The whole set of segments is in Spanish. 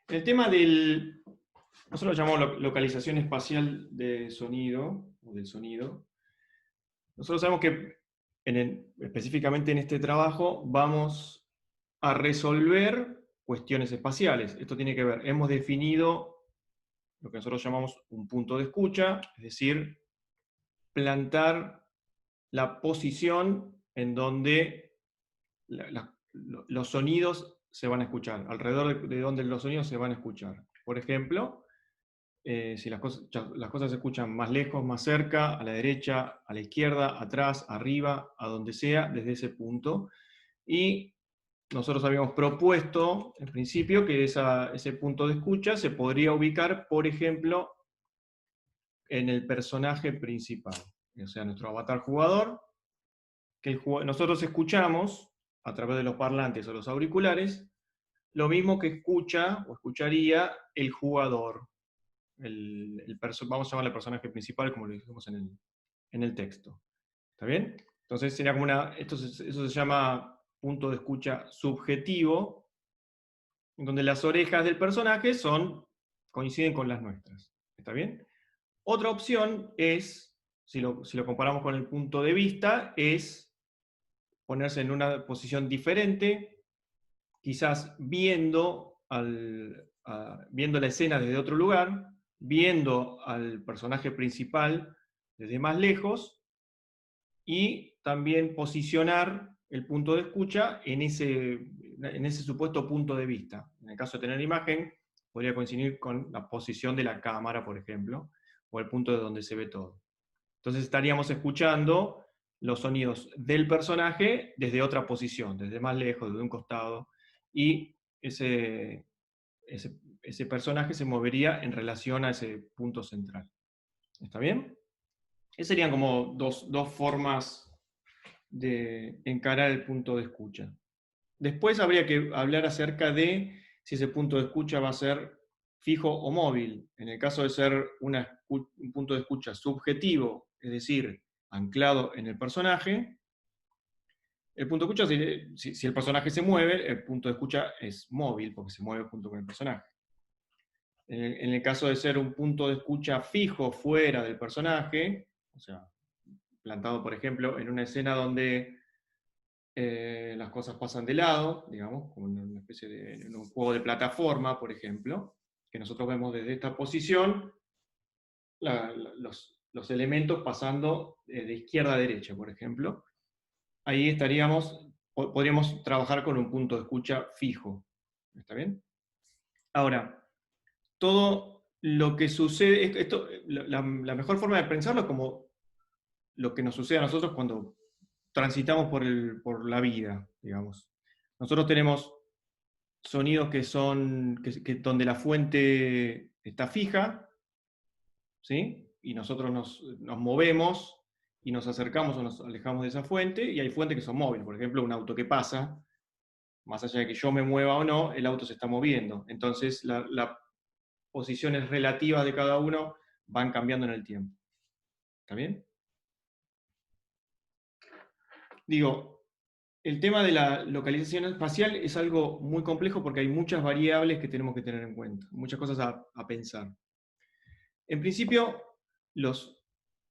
El tema nosotros lo llamamos localización espacial de sonido, o del sonido. Nosotros sabemos que específicamente en este trabajo vamos a resolver cuestiones espaciales. Esto tiene que ver, hemos definido lo que nosotros llamamos un punto de escucha, es decir, plantar la posición en donde los sonidos se van a escuchar, alrededor de donde los sonidos se van a escuchar. Por ejemplo, si las cosas se escuchan más lejos, más cerca, a la derecha, a la izquierda, atrás, arriba, a donde sea, desde ese punto. Y nosotros habíamos propuesto, en principio, que ese punto de escucha se podría ubicar, por ejemplo, en el personaje principal, o sea, nuestro avatar jugador, que nosotros escuchamos a través de los parlantes o los auriculares, lo mismo que escucha o escucharía el jugador. Vamos a llamarle el personaje principal, como lo dijimos en el texto. ¿Está bien? Entonces sería como eso se llama punto de escucha subjetivo, en donde las orejas del personaje coinciden con las nuestras. ¿Está bien? Otra opción es, si lo comparamos con el punto de vista, es ponerse en una posición diferente, quizás viendo la escena desde otro lugar, viendo al personaje principal desde más lejos, y también posicionar el punto de escucha en ese supuesto punto de vista. En el caso de tener imagen, podría coincidir con la posición de la cámara, por ejemplo, o el punto de donde se ve todo. Entonces estaríamos escuchando los sonidos del personaje desde otra posición, desde más lejos, desde un costado, y ese personaje se movería en relación a ese punto central. ¿Está bien? Esas serían como dos formas de encarar el punto de escucha. Después habría que hablar acerca de si ese punto de escucha va a ser fijo o móvil. En el caso de ser un punto de escucha subjetivo, es decir, anclado en el personaje, el punto de escucha, si el personaje se mueve, el punto de escucha es móvil porque se mueve junto con el personaje. En el caso de ser un punto de escucha fijo fuera del personaje, o sea, plantado, por ejemplo, en una escena donde las cosas pasan de lado, digamos, como en una especie en un juego de plataforma, por ejemplo, que nosotros vemos desde esta posición los elementos pasando de izquierda a derecha, por ejemplo. Ahí podríamos trabajar con un punto de escucha fijo. ¿Está bien? Ahora, todo lo que sucede, la mejor forma de pensarlo es como lo que nos sucede a nosotros cuando transitamos por la vida, digamos. Nosotros tenemos sonidos donde la fuente está fija, ¿sí? Y nosotros nos movemos y nos acercamos o nos alejamos de esa fuente, y hay fuentes que son móviles. Por ejemplo, un auto que pasa, más allá de que yo me mueva o no, el auto se está moviendo. Entonces, las posiciones relativas de cada uno van cambiando en el tiempo. ¿Está bien? Digo, el tema de la localización espacial es algo muy complejo porque hay muchas variables que tenemos que tener en cuenta, muchas cosas a pensar. En principio, los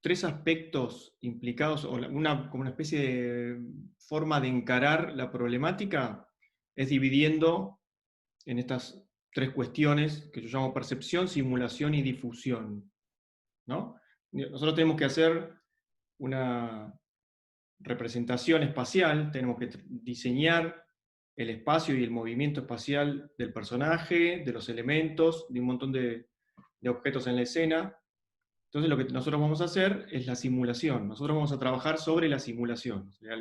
tres aspectos implicados, o como una especie de forma de encarar la problemática, es dividiendo en estas tres cuestiones que yo llamo percepción, simulación y difusión, ¿no? Nosotros tenemos que hacer una representación espacial, tenemos que diseñar el espacio y el movimiento espacial del personaje, de los elementos, de un montón de objetos en la escena. Entonces lo que nosotros vamos a hacer es la simulación. Nosotros vamos a trabajar sobre la simulación. O sea,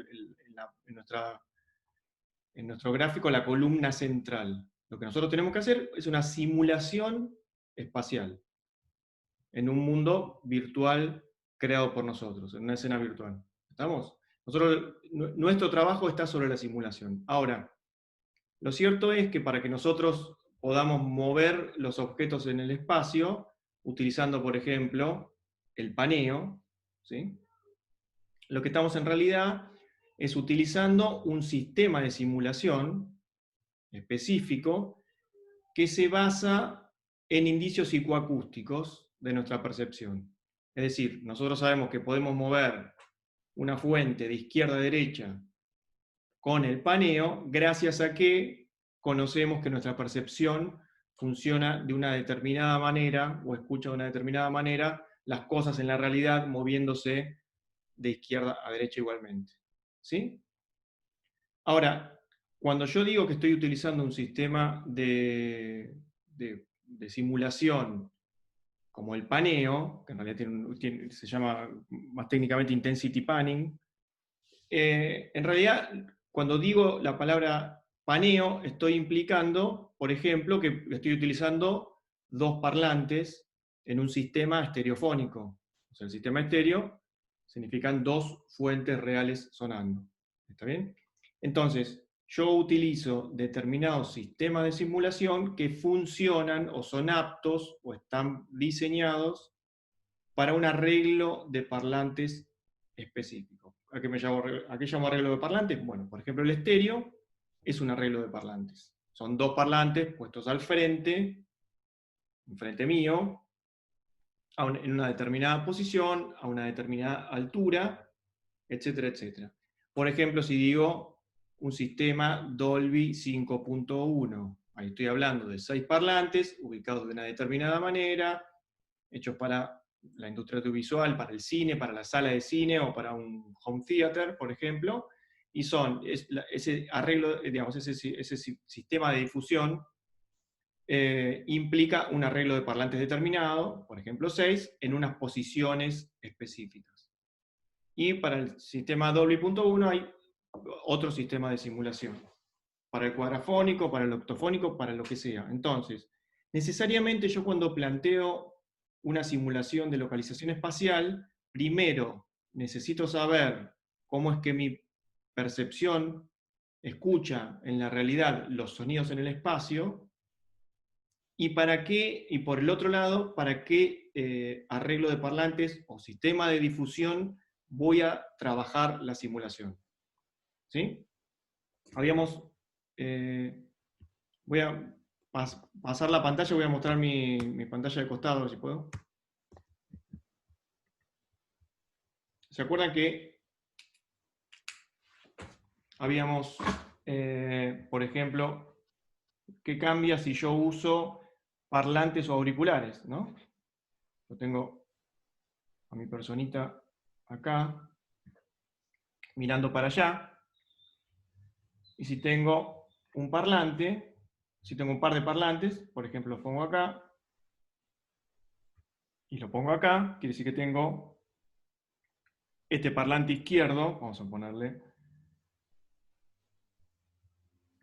en nuestro gráfico, la columna central. Lo que nosotros tenemos que hacer es una simulación espacial en un mundo virtual creado por nosotros, en una escena virtual. ¿Estamos? Nuestro trabajo está sobre la simulación. Ahora, lo cierto es que para que nosotros podamos mover los objetos en el espacio, utilizando, por ejemplo, el paneo, ¿sí? Lo que estamos en realidad es utilizando un sistema de simulación específico que se basa en indicios psicoacústicos de nuestra percepción. Es decir, nosotros sabemos que podemos mover una fuente de izquierda a derecha con el paneo, gracias a que conocemos que nuestra percepción funciona de una determinada manera, o escucha de una determinada manera, las cosas en la realidad moviéndose de izquierda a derecha igualmente. ¿Sí? Ahora, cuando yo digo que estoy utilizando un sistema de simulación como el paneo, que en realidad se llama más técnicamente intensity panning, en realidad, cuando digo la palabra paneo, estoy implicando, por ejemplo, que estoy utilizando dos parlantes en un sistema estereofónico. O sea, el sistema estéreo significan dos fuentes reales sonando. ¿Está bien? Entonces, yo utilizo determinados sistemas de simulación que funcionan o son aptos o están diseñados para un arreglo de parlantes específico. ¿A qué llamo arreglo de parlantes? Bueno, por ejemplo, el estéreo es un arreglo de parlantes. Son dos parlantes puestos al frente, enfrente mío, en una determinada posición, a una determinada altura, etcétera, etcétera. Por ejemplo, si digo un sistema Dolby 5.1, ahí estoy hablando de 6 parlantes ubicados de una determinada manera, hechos para la industria audiovisual, para el cine, para la sala de cine o para un home theater, por ejemplo, y ese arreglo, digamos, ese sistema de difusión implica un arreglo de parlantes determinado, por ejemplo 6, en unas posiciones específicas. Y para el sistema Dolby.1 hay otro sistema de simulación, para el cuadrafónico, para el octofónico, para lo que sea. Entonces, necesariamente yo cuando planteo una simulación de localización espacial, primero necesito saber cómo es que mi percepción escucha en la realidad los sonidos en el espacio, y para qué, y por el otro lado, para qué arreglo de parlantes o sistema de difusión voy a trabajar la simulación. ¿Sí? Voy a pasar la pantalla, voy a mostrar mi pantalla de costado, a ver si puedo. ¿Se acuerdan que habíamos, por ejemplo, qué cambia si yo uso parlantes o auriculares, ¿no? Yo tengo a mi personita acá, mirando para allá, y si tengo un parlante, si tengo un par de parlantes, por ejemplo, los pongo acá, y lo pongo acá, quiere decir que tengo este parlante izquierdo, vamos a ponerle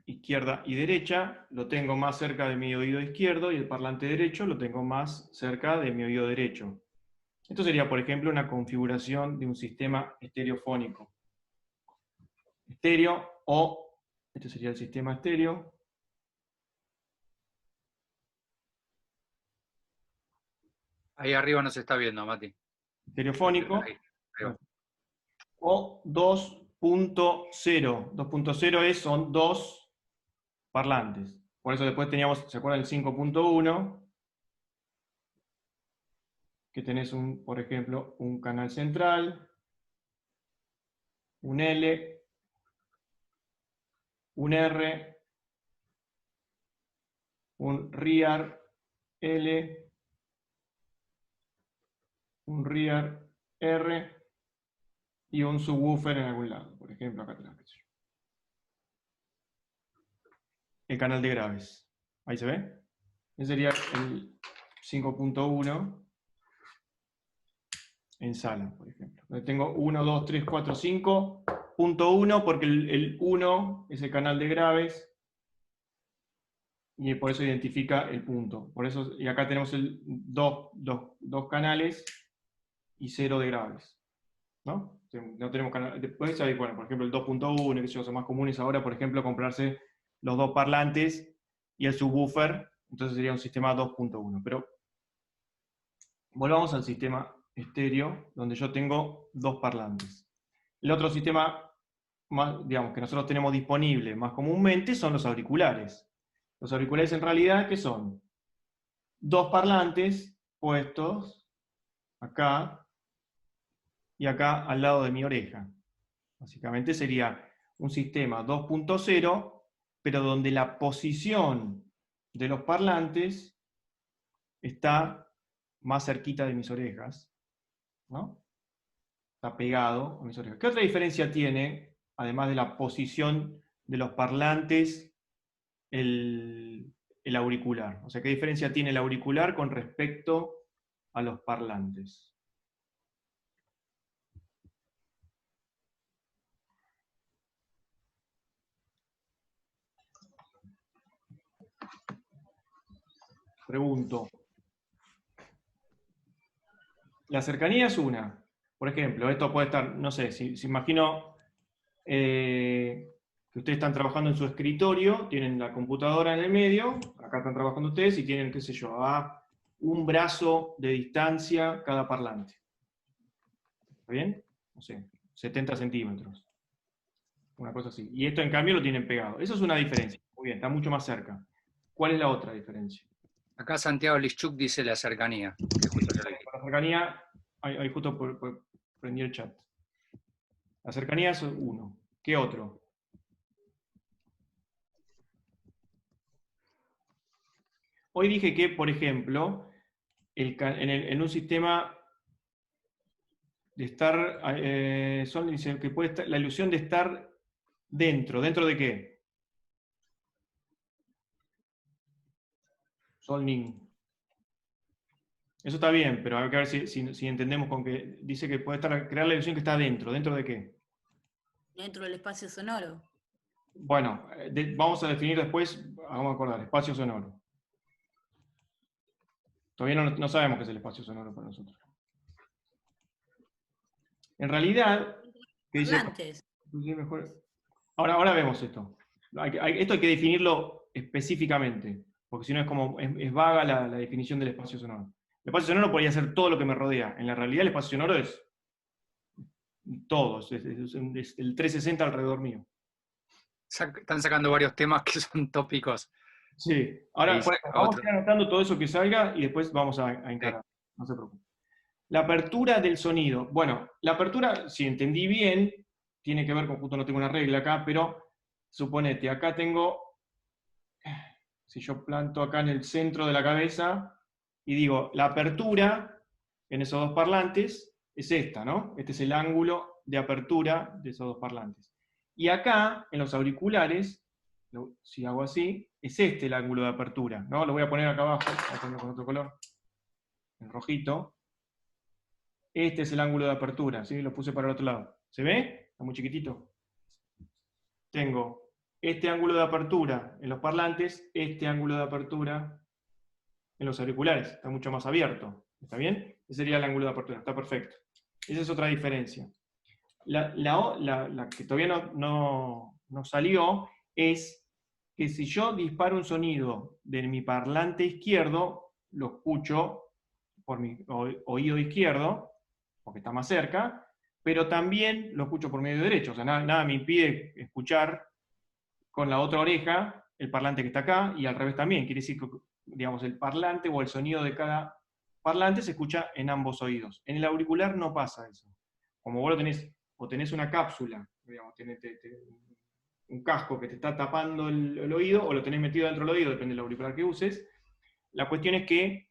izquierda y derecha, lo tengo más cerca de mi oído izquierdo, y el parlante derecho lo tengo más cerca de mi oído derecho. Esto sería, por ejemplo, una configuración de un sistema estereofónico. Estéreo, o este sería el sistema estéreo. Ahí arriba no se está viendo, Mati. Estereofónico. Ahí. O 2.0. 2.0 son dos parlantes. Por eso después teníamos, ¿se acuerdan del 5.1? Que tenés, por ejemplo, un canal central, un L, un R, un rear L, un rear R y un subwoofer en algún lado, por ejemplo acá atrás. El canal de graves. Ahí se ve. Ese sería el 5.1 en sala, por ejemplo. Tengo 1, 2, 3, 4, 5. Punto 1 porque el 1 es el canal de graves y por eso identifica el punto. Por eso, y acá tenemos dos canales y 0 de graves. ¿No? No tenemos canal. Después hay, bueno, por ejemplo, el 2.1, que son más comunes ahora, por ejemplo, comprarse los dos parlantes y el subwoofer, entonces sería un sistema 2.1. Pero volvamos al sistema estéreo, donde yo tengo dos parlantes. El otro sistema, digamos, que nosotros tenemos disponible más comúnmente son los auriculares. Los auriculares en realidad, ¿qué son? Dos parlantes puestos acá y acá al lado de mi oreja. Básicamente sería un sistema 2.0, pero donde la posición de los parlantes está más cerquita de mis orejas, ¿no? Está pegado a mis orejas. ¿Qué otra diferencia tiene, además de la posición de los parlantes, el auricular? O sea, ¿qué diferencia tiene el auricular con respecto a los parlantes? Pregunto. La cercanía es una. Por ejemplo, esto puede estar, no sé, si imagino que ustedes están trabajando en su escritorio, tienen la computadora en el medio, acá están trabajando ustedes y tienen, qué sé yo, a un brazo de distancia cada parlante. ¿Está bien? No sé, 70 centímetros. Una cosa así. Y esto en cambio lo tienen pegado. Eso es una diferencia. Muy bien, está mucho más cerca. ¿Cuál es la otra diferencia? Acá Santiago Lischuk dice la cercanía, que justo yo leí. Con la cercanía, ahí justo prendí el chat. La cercanía es uno. ¿Qué otro? Hoy dije que, por ejemplo, en un sistema de estar, dice que puede estar, la ilusión de estar dentro. ¿Dentro de qué? Solning. Eso está bien, pero hay que ver si entendemos con que dice que puede crear la ilusión que está dentro. ¿Dentro de qué? Dentro del espacio sonoro. Bueno, vamos a definir después, vamos a acordar, espacio sonoro. Todavía no sabemos qué es el espacio sonoro para nosotros. En realidad, ¿qué dice? Parlantes. Ahora vemos esto. Esto hay que definirlo específicamente, porque si no es vaga la definición del espacio sonoro. El espacio sonoro podría ser todo lo que me rodea. En la realidad el espacio sonoro es todo, es el 360 alrededor mío. Están sacando varios temas que son tópicos. Sí, ahora Ahí vamos otro. a ir anotando todo eso que salga y después vamos a encarar. No se preocupe. La apertura del sonido. Bueno, la apertura, si entendí bien, tiene que ver con, justo no tengo una regla acá, pero suponete, acá tengo, si yo planto acá en el centro de la cabeza y digo, la apertura en esos dos parlantes es esta, ¿no? Este es el ángulo de apertura de esos dos parlantes. Y acá, en los auriculares, si hago así, es este el ángulo de apertura, ¿no? Lo voy a poner acá abajo, voy a ponerlo con otro color, en rojito. Este es el ángulo de apertura, ¿sí? Lo puse para el otro lado. ¿Se ve? Está muy chiquitito. Tengo este ángulo de apertura en los parlantes, este ángulo de apertura en los auriculares. Está mucho más abierto. ¿Está bien? Ese sería el ángulo de apertura. Está perfecto. Esa es otra diferencia. La que todavía no salió es que si yo disparo un sonido de mi parlante izquierdo, lo escucho por mi oído izquierdo, porque está más cerca, pero también lo escucho por medio derecho. O sea, nada me impide escuchar con la otra oreja el parlante que está acá, y al revés también. Quiere decir que, digamos, el parlante o el sonido de cada parlante se escucha en ambos oídos. En el auricular no pasa eso. Como vos lo tenés, o tenés una cápsula, digamos, un casco que te está tapando el oído, o lo tenés metido dentro del oído, depende del auricular que uses. La cuestión es que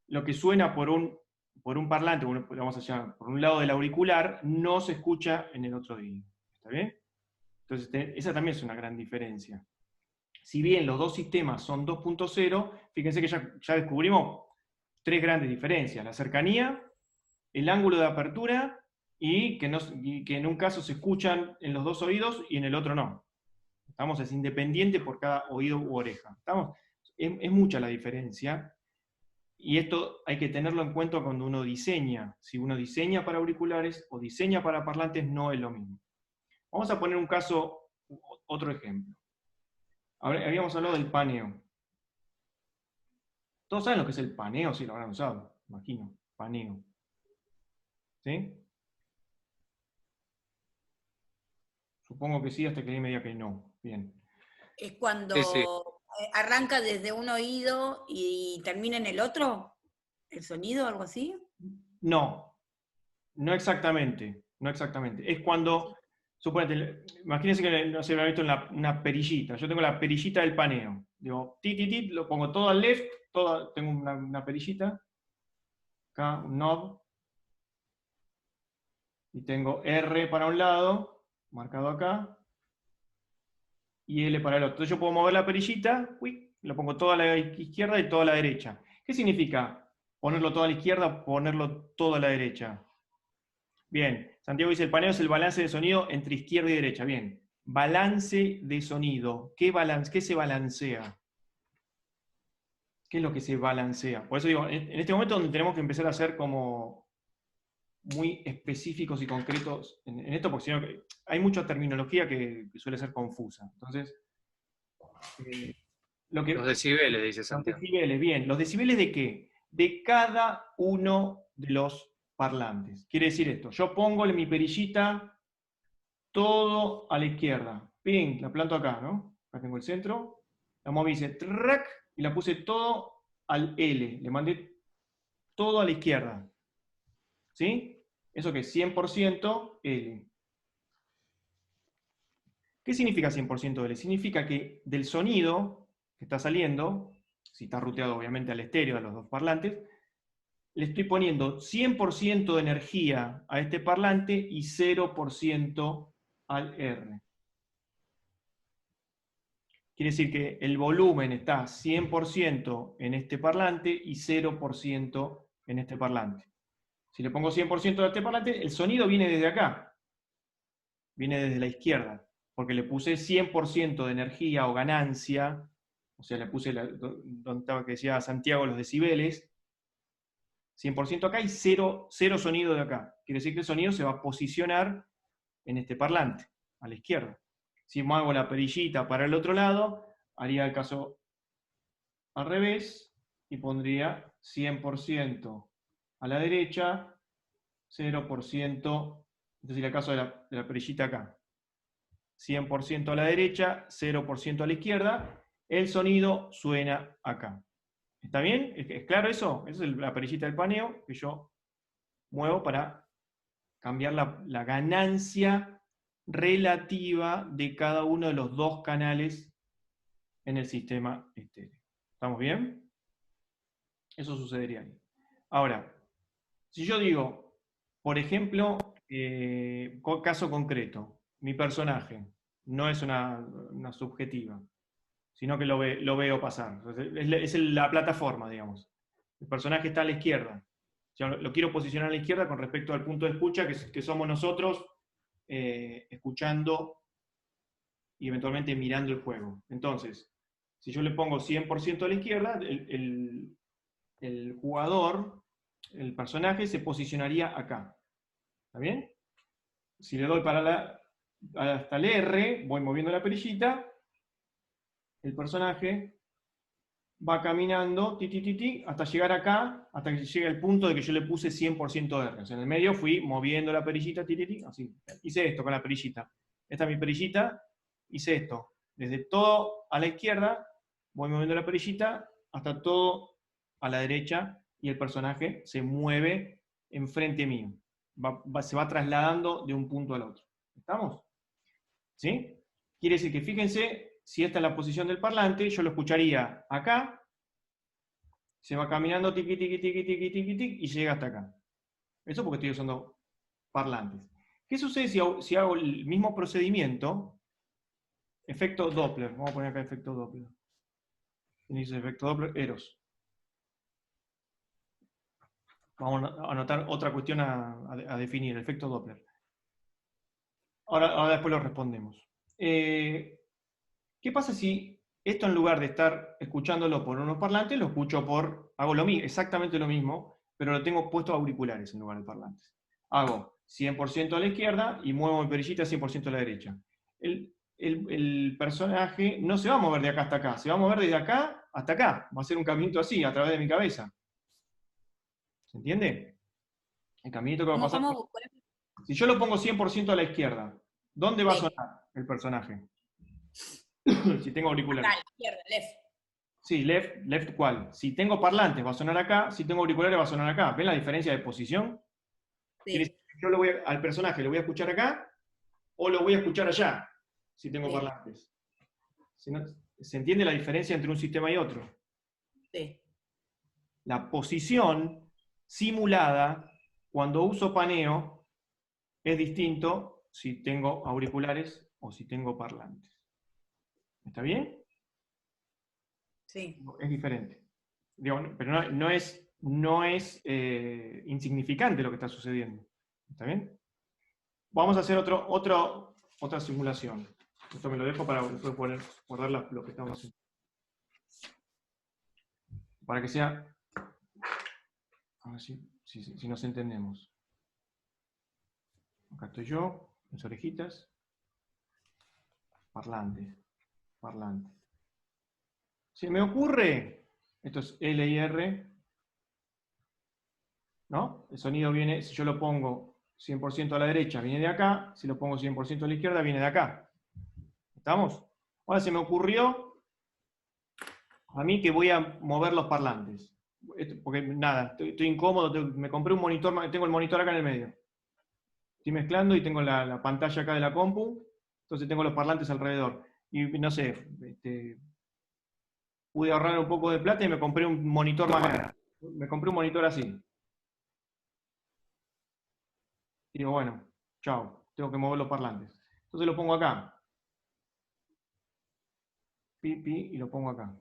lo que suena por un parlante, vamos a llamar, por un lado del auricular, no se escucha en el otro oído. ¿Está bien? Entonces, esa también es una gran diferencia. Si bien los dos sistemas son 2.0, fíjense que ya descubrimos tres grandes diferencias. La cercanía, el ángulo de apertura y que en un caso se escuchan en los dos oídos y en el otro no. Es independiente por cada oído u oreja. Es mucha la diferencia. Y esto hay que tenerlo en cuenta cuando uno diseña. Si uno diseña para auriculares o diseña para parlantes, no es lo mismo. Vamos a poner un caso, otro ejemplo. Habíamos hablado del paneo. Todos saben lo que es el paneo, sí lo habrán usado, imagino. Paneo. ¿Sí? Supongo que sí, hasta que alguien me diga que no. Bien. Es cuando Sí, sí. arranca desde un oído y termina en el otro, el sonido, algo así. No, no exactamente. No exactamente. Es cuando, suponete, imagínense que no se lo han visto en una perillita. Yo tengo la perillita del paneo. Digo, ti, ti, ti, lo pongo todo al left, tengo una perillita, acá, un knob, y tengo R para un lado, marcado acá, y L para el otro. Entonces yo puedo mover la perillita, uy, lo pongo todo a la izquierda y todo a la derecha. ¿Qué significa ponerlo todo a la izquierda, ponerlo todo a la derecha? Bien, Santiago dice, el paneo es el balance de sonido entre izquierda y derecha. Bien, balance de sonido. ¿Qué se balancea? ¿Qué es lo que se balancea? Por eso digo, en este momento donde tenemos que empezar a ser como muy específicos y concretos en esto, porque si no, hay mucha terminología que suele ser confusa. Entonces, Los decibeles, dice los Santiago. decibeles, bien. ¿Los decibeles de qué? De cada uno de los parlantes. Quiere decir esto, yo pongo en mi perillita todo a la izquierda. Ping, la planto acá, ¿no? Acá tengo el centro. La moví, hice track, y la puse todo al L. Le mandé todo a la izquierda. ¿Sí? ¿Eso qué es? 100% L. ¿Qué significa 100% L? Significa que del sonido que está saliendo, si está ruteado obviamente al estéreo, a los dos parlantes, le estoy poniendo 100% de energía a este parlante y 0% al R. Quiere decir que el volumen está 100% en este parlante y 0% en este parlante. Si le pongo 100% de este parlante, el sonido viene desde acá, viene desde la izquierda, porque le puse 100% de energía o ganancia, o sea, le puse donde estaba que decía Santiago los decibeles, 100% acá y cero sonido de acá. Quiere decir que el sonido se va a posicionar en este parlante, a la izquierda. Si muevo la perillita para el otro lado, haría el caso al revés y pondría 100% a la derecha, 0%, es decir, el caso de la perillita acá. 100% a la derecha, 0% a la izquierda, el sonido suena acá. ¿Está bien? ¿Es claro eso? Esa es la perillita del paneo que yo muevo para cambiar la ganancia relativa de cada uno de los dos canales en el sistema estéreo. ¿Estamos bien? Eso sucedería ahí. Ahora, si yo digo, por ejemplo, caso concreto, mi personaje no es una subjetiva, sino que lo veo pasar. Es la plataforma, digamos. El personaje está a la izquierda. Yo lo quiero posicionar a la izquierda con respecto al punto de escucha que somos nosotros escuchando y eventualmente mirando el juego. Entonces, si yo le pongo 100% a la izquierda, el jugador, el personaje, se posicionaría acá. ¿Está bien? Si le doy hasta el R, voy moviendo la perillita, el personaje va caminando hasta llegar acá, hasta que llegue el punto de que yo le puse 100% de R. O sea, en el medio fui moviendo la perillita, así. Hice esto con la perillita. Esta es mi perillita, hice esto. Desde todo a la izquierda, voy moviendo la perillita hasta todo a la derecha y el personaje se mueve enfrente mío. Se va trasladando de un punto al otro. ¿Estamos? ¿Sí? Quiere decir que fíjense, si esta es la posición del parlante, yo lo escucharía acá, se va caminando tiqui, tiqui, tiqui, tiqui, tiqui, tiqui, y llega hasta acá. Eso porque estoy usando parlantes. ¿Qué sucede si hago el mismo procedimiento? Efecto Doppler. Vamos a poner acá efecto Doppler. Dice efecto Doppler, Eros. Vamos a anotar otra cuestión a definir, el efecto Doppler. Ahora después lo respondemos. ¿Qué pasa si esto en lugar de estar escuchándolo por unos parlantes, lo escucho hago exactamente lo mismo, pero lo tengo puesto a auriculares en lugar de parlantes? Hago 100% a la izquierda y muevo mi perillita 100% a la derecha. El personaje no se va a mover de acá hasta acá, se va a mover desde acá hasta acá. Va a ser un caminito así, a través de mi cabeza. ¿Se entiende? El caminito que va a pasar. Si yo lo pongo 100% a la izquierda, ¿dónde va a sonar el personaje? Si tengo auriculares. Acá, a la izquierda, left. Sí, left ¿cuál? Si tengo parlantes va a sonar acá, si tengo auriculares va a sonar acá. ¿Ven la diferencia de posición? Quiere Sí, decir que yo al personaje lo voy a escuchar acá o lo voy a escuchar allá, si tengo Sí. parlantes. ¿Se entiende la diferencia entre un sistema y otro? sí. La posición simulada, cuando uso paneo, es distinto si tengo auriculares o si tengo parlantes. ¿Está bien? Sí. Es diferente. Digo, pero no es insignificante lo que está sucediendo. ¿Está bien? Vamos a hacer otra simulación. Esto me lo dejo para después guardar lo que estamos haciendo. Para que sea. A ver si nos entendemos. Acá estoy yo, mis orejitas. Parlante. Parlante. Se me ocurre. Esto es L y R. ¿No? El sonido viene, si yo lo pongo 100% a la derecha, viene de acá. Si lo pongo 100% a la izquierda, viene de acá. ¿Estamos? Ahora se me ocurrió a mí que voy a mover los parlantes. Porque nada, estoy incómodo, me compré un monitor, tengo el monitor acá en el medio. Estoy mezclando y tengo la pantalla acá de la compu, entonces tengo los parlantes alrededor. Y no sé, pude ahorrar un poco de plata y me compré un monitor más grande. Me compré un monitor así. Y digo, bueno, chao, tengo que mover los parlantes. Entonces lo pongo acá. Pi, pi, y lo pongo acá.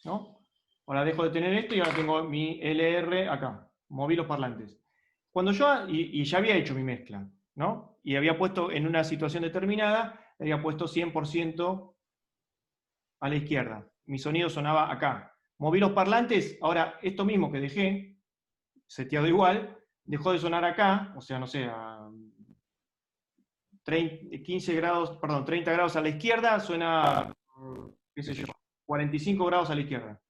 ¿No? Ahora dejo de tener esto y ahora tengo mi LR acá. Moví los parlantes. Cuando yo, y ya había hecho mi mezcla, ¿no? Y había puesto en una situación determinada, había puesto 100% a la izquierda. Mi sonido sonaba acá. Moví los parlantes, ahora esto mismo que dejé, seteado igual, dejó de sonar acá, o sea, no sé, a 15 grados, perdón, 30 grados a la izquierda, suena, qué sé yo, 45 grados a la izquierda,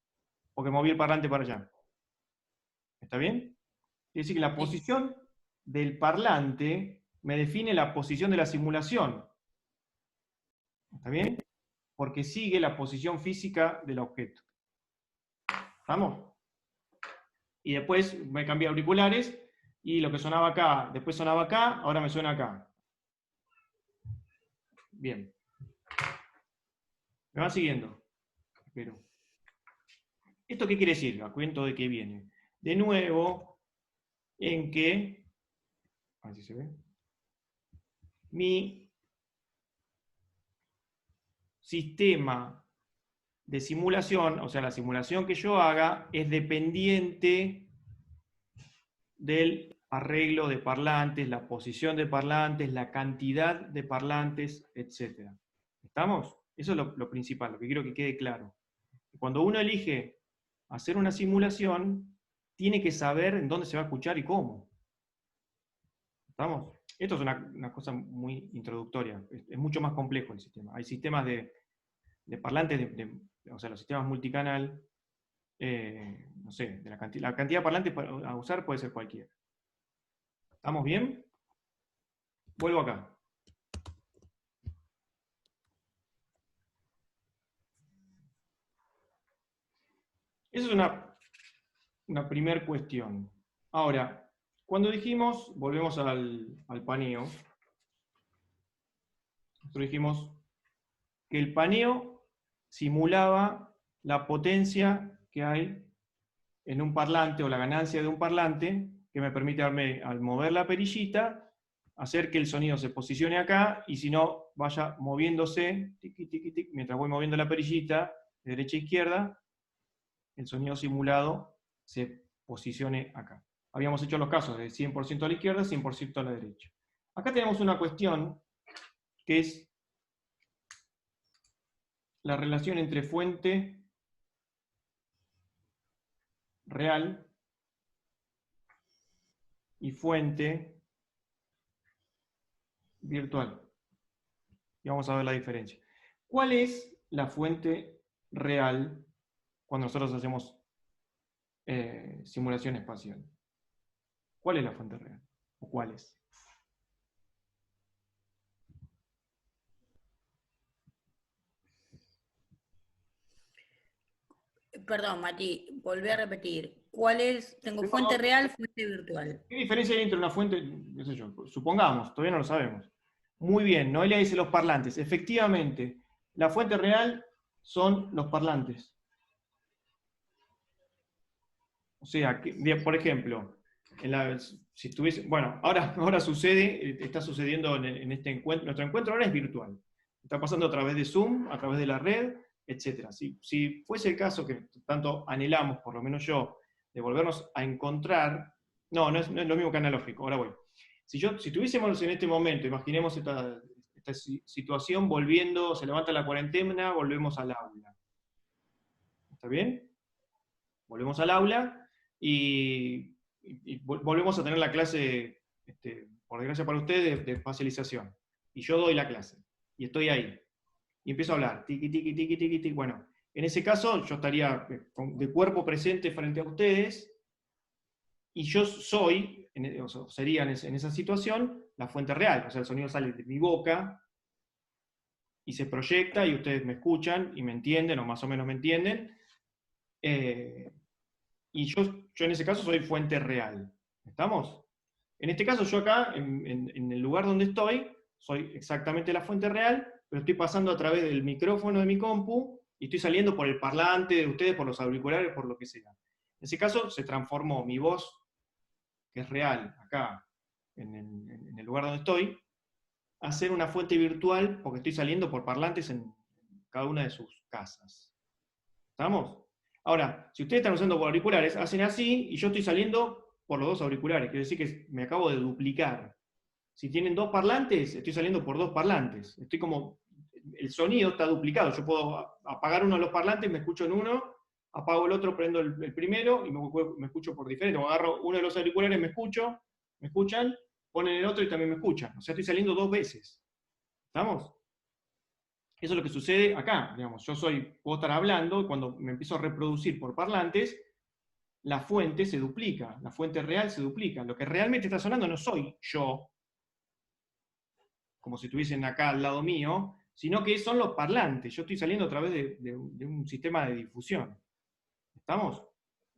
porque moví el parlante para allá. ¿Está bien? Quiere decir que la posición del parlante me define la posición de la simulación. ¿Está bien? Porque sigue la posición física del objeto. ¿Estamos? Y después me cambié a auriculares y lo que sonaba acá, después sonaba acá, ahora me suena acá. Bien. ¿Me van siguiendo? Espero. ¿Esto qué quiere decir? A cuento de qué viene. De nuevo, en que, a ver si se ve, mi sistema de simulación, o sea, la simulación que yo haga, es dependiente del arreglo de parlantes, la posición de parlantes, la cantidad de parlantes, etc. ¿Estamos? Eso es lo principal, lo que quiero que quede claro. Cuando uno elige hacer una simulación, tiene que saber en dónde se va a escuchar y cómo. ¿Estamos? Esto es una cosa muy introductoria. Es mucho más complejo el sistema. Hay sistemas de parlantes, o sea, los sistemas multicanal, no sé, la cantidad de parlantes a usar puede ser cualquiera. ¿Estamos bien? Vuelvo acá. Esa es una primera cuestión. Ahora, cuando dijimos, volvemos al paneo, nosotros dijimos que el paneo simulaba la potencia que hay en un parlante o la ganancia de un parlante que me permite al mover la perillita hacer que el sonido se posicione acá y si no vaya moviéndose tiqui, tiqui, tiqui, mientras voy moviendo la perillita de derecha a izquierda, el sonido simulado se posicione acá. Habíamos hecho los casos de 100% a la izquierda, 100% a la derecha. Acá tenemos una cuestión que es la relación entre fuente real y fuente virtual. Y vamos a ver la diferencia. ¿Cuál es la fuente real cuando nosotros hacemos simulación espacial? ¿Cuál es la fuente real? ¿O cuáles? perdón, Mati, volví a repetir. ¿Cuál es? Tengo No, fuente real, fuente virtual. ¿qué diferencia hay entre una fuente, qué sé yo, supongamos, todavía no lo sabemos? Muy bien, Noelia dice los parlantes. Efectivamente, la fuente real son los parlantes. O sea, por ejemplo, si estuviese, bueno, ahora sucede, está sucediendo en este encuentro, nuestro encuentro ahora es virtual. Está pasando a través de Zoom, a través de la red, etc. Si fuese el caso que tanto anhelamos, por lo menos yo, de volvernos a encontrar, no es lo mismo que analógico, ahora voy. Si tuviésemos en este momento, imaginemos esta situación volviendo, se levanta la cuarentena, volvemos al aula. ¿Está bien? Volvemos al aula y volvemos a tener la clase, por desgracia para ustedes, de facialización. Y yo doy la clase. Y estoy ahí. Y empiezo a hablar. Tiki, tiki, tiki, tiki, tiki. Bueno, en ese caso yo estaría de cuerpo presente frente a ustedes y yo soy, o sería en esa situación, la fuente real. O sea, el sonido sale de mi boca y se proyecta y ustedes me escuchan y me entienden, o más o menos me entienden. Y yo en ese caso soy fuente real. ¿Estamos? En este caso yo acá, en el lugar donde estoy, soy exactamente la fuente real, pero estoy pasando a través del micrófono de mi compu y estoy saliendo por el parlante de ustedes, por los auriculares, por lo que sea. En ese caso se transformó mi voz, que es real, acá, en el lugar donde estoy, a ser una fuente virtual, porque estoy saliendo por parlantes en cada una de sus casas. ¿Estamos? Ahora, si ustedes están usando auriculares, hacen así y yo estoy saliendo por los dos auriculares. Quiere decir que me acabo de duplicar. Si tienen dos parlantes, estoy saliendo por dos parlantes. Estoy como, el sonido está duplicado. Yo puedo apagar uno de los parlantes, me escucho en uno, apago el otro, prendo el primero y me escucho por diferente. O agarro uno de los auriculares, me escuchan, ponen el otro y también me escuchan. O sea, estoy saliendo dos veces. ¿Estamos? Eso es lo que sucede acá, digamos, puedo estar hablando, y cuando me empiezo a reproducir por parlantes, la fuente se duplica, la fuente real se duplica. Lo que realmente está sonando no soy yo, como si estuviesen acá al lado mío, sino que son los parlantes. Yo estoy saliendo a través de un sistema de difusión. ¿Estamos?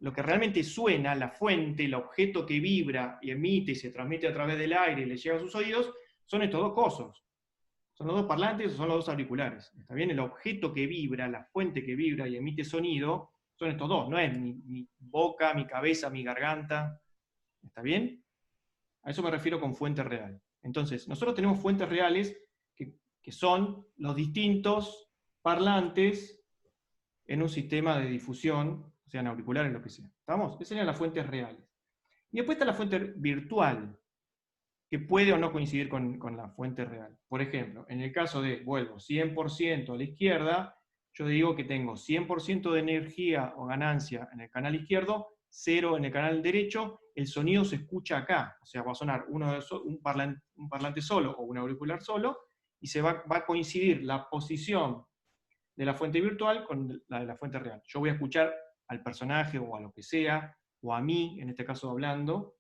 Lo que realmente suena, la fuente, el objeto que vibra y emite y se transmite a través del aire y le llega a sus oídos, son estos dos cosos. ¿Son los dos parlantes o son los dos auriculares? ¿Está bien? El objeto que vibra, la fuente que vibra y emite sonido, son estos dos. No es mi boca, mi cabeza, mi garganta. ¿Está bien? A eso me refiero con fuente real. Entonces, nosotros tenemos fuentes reales que son los distintos parlantes en un sistema de difusión, sean auriculares, lo que sea. ¿Estamos? Esas serían las fuentes reales. Y después está la fuente virtual, que puede o no coincidir con la fuente real. Por ejemplo, en el caso de, vuelvo, 100% a la izquierda, yo digo que tengo 100% de energía o ganancia en el canal izquierdo, 0 en el canal derecho, el sonido se escucha acá, o sea, va a sonar un parlante solo o un auricular solo, y va a coincidir la posición de la fuente virtual con la de la fuente real. Yo voy a escuchar al personaje o a lo que sea, o a mí, en este caso hablando,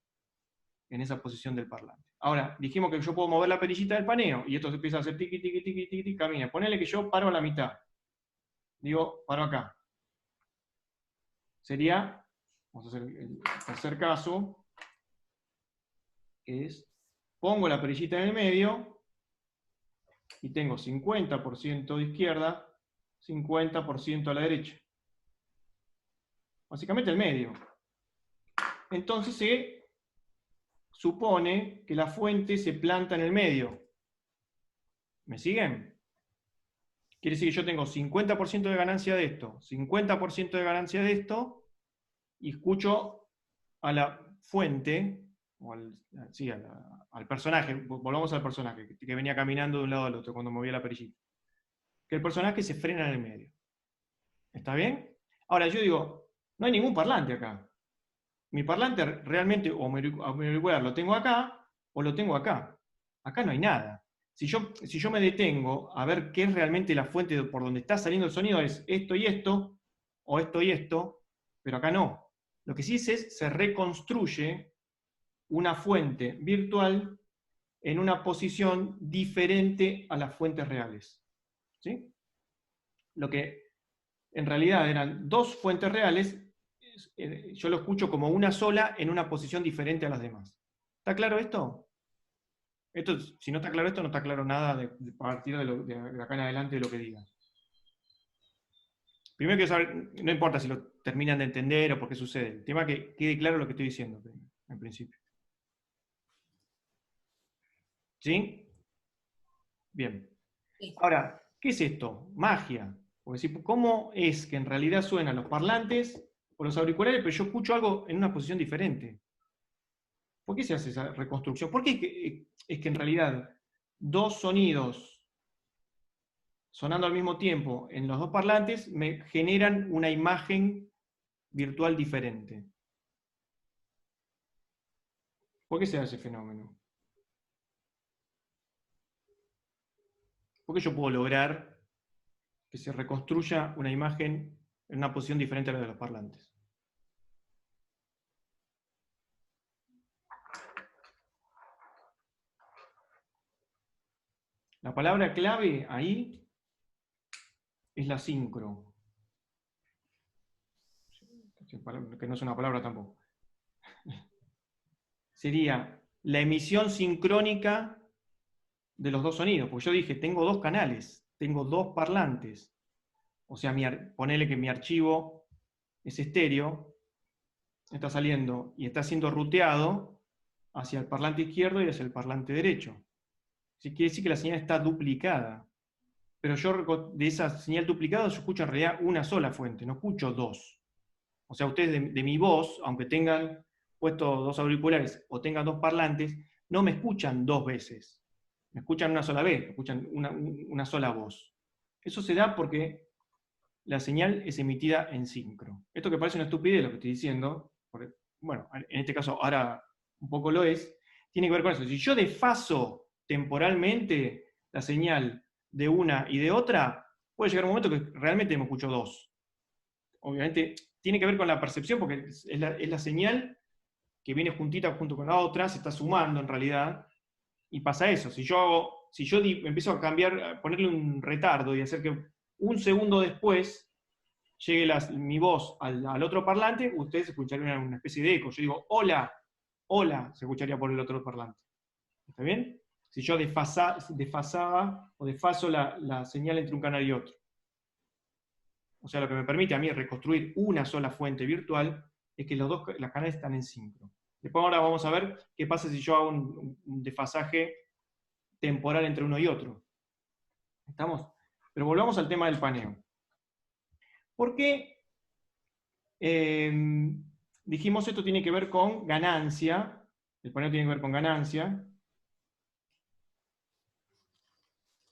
en esa posición del parlante. Ahora, dijimos que yo puedo mover la perillita del paneo, y esto se empieza a hacer tiqui, tiqui, tiqui, tiqui, tiqui, camina. Ponele que yo paro a la mitad. Digo, paro acá. Sería, vamos a hacer el tercer caso, es, pongo la perillita en el medio, y tengo 50% de izquierda, 50% a la derecha. Básicamente el medio. Entonces se supone que la fuente se planta en el medio. ¿Me siguen? Quiere decir que yo tengo 50% de ganancia de esto, 50% de ganancia de esto, y escucho a la fuente, o al personaje, volvamos al personaje, que venía caminando de un lado al otro cuando movía la perillita. Que el personaje se frena en el medio. ¿Está bien? Ahora yo digo, no hay ningún parlante acá. Mi parlante realmente, o mi auricular lo tengo acá, o lo tengo acá. Acá no hay nada. Si yo me detengo a ver qué es realmente la fuente por donde está saliendo el sonido, es esto y esto, o esto y esto, pero acá no. Lo que sí se reconstruye una fuente virtual en una posición diferente a las fuentes reales. ¿Sí? en realidad eran dos fuentes reales, yo lo escucho como una sola en una posición diferente a las demás. ¿Está claro esto? Si no está claro esto, no está claro nada a partir de acá en adelante de lo que diga. Primero quiero saber, no importa si lo terminan de entender o por qué sucede, el tema es que quede claro lo que estoy diciendo en principio. ¿Sí? Bien. Sí. Ahora, ¿qué es esto? Magia. Porque ¿cómo es que en realidad suenan los parlantes o los auriculares, pero yo escucho algo en una posición diferente? ¿Por qué se hace esa reconstrucción? ¿Por qué es que en realidad dos sonidos sonando al mismo tiempo en los dos parlantes me generan una imagen virtual diferente? ¿Por qué se da ese fenómeno? ¿Por qué yo puedo lograr que se reconstruya una imagen en una posición diferente a la de los parlantes? La palabra clave ahí es la sincro, que no es una palabra tampoco. Sería la emisión sincrónica de los dos sonidos, porque yo dije, tengo dos canales, tengo dos parlantes. O sea, ponele que mi archivo es estéreo, está saliendo y está siendo ruteado hacia el parlante izquierdo y hacia el parlante derecho. Quiere decir que la señal está duplicada. Pero yo de esa señal duplicada yo escucho en realidad una sola fuente, no escucho dos. O sea, ustedes de mi voz, aunque tengan puestos dos auriculares o tengan dos parlantes, no me escuchan dos veces. Me escuchan una sola vez, me escuchan una sola voz. Eso se da porque la señal es emitida en sincro. Esto que parece una estupidez lo que estoy diciendo, porque, bueno, en este caso ahora un poco lo es, tiene que ver con eso. Si yo desfaso temporalmente la señal de una y de otra, puede llegar un momento que realmente me escucho dos. Obviamente tiene que ver con la percepción, porque es la señal que viene juntita junto con la otra, se está sumando en realidad, y pasa eso. Si yo empiezo a cambiar, a ponerle un retardo y hacer que un segundo después llegue mi voz al otro parlante, ustedes escucharían una especie de eco. Yo digo, hola, hola, se escucharía por el otro parlante. ¿Está bien? Si yo desfasaba o desfaso la señal entre un canal y otro. O sea, lo que me permite a mí reconstruir una sola fuente virtual es que las canales están en sincro. Después ahora vamos a ver qué pasa si yo hago un desfasaje temporal entre uno y otro. ¿Estamos? Pero volvamos al tema del paneo. ¿Por qué dijimos esto tiene que ver con ganancia? El paneo tiene que ver con ganancia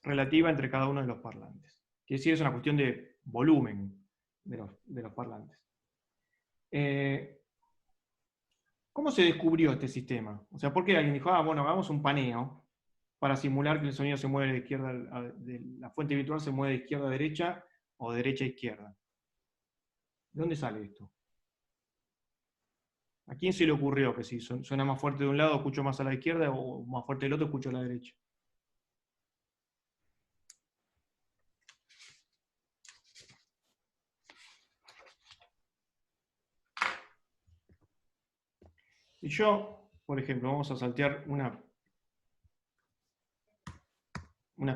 relativa entre cada uno de los parlantes. Quiere decir, es una cuestión de volumen de los parlantes. ¿Cómo se descubrió este sistema? O sea, ¿por qué alguien dijo, bueno, hagamos un paneo para simular que el sonido se mueve de izquierda, la fuente virtual se mueve de izquierda a derecha o de derecha a izquierda? ¿De dónde sale esto? ¿A quién se le ocurrió que si suena más fuerte de un lado, escucho más a la izquierda, o más fuerte del otro, escucho a la derecha? Y yo, por ejemplo, vamos a saltear una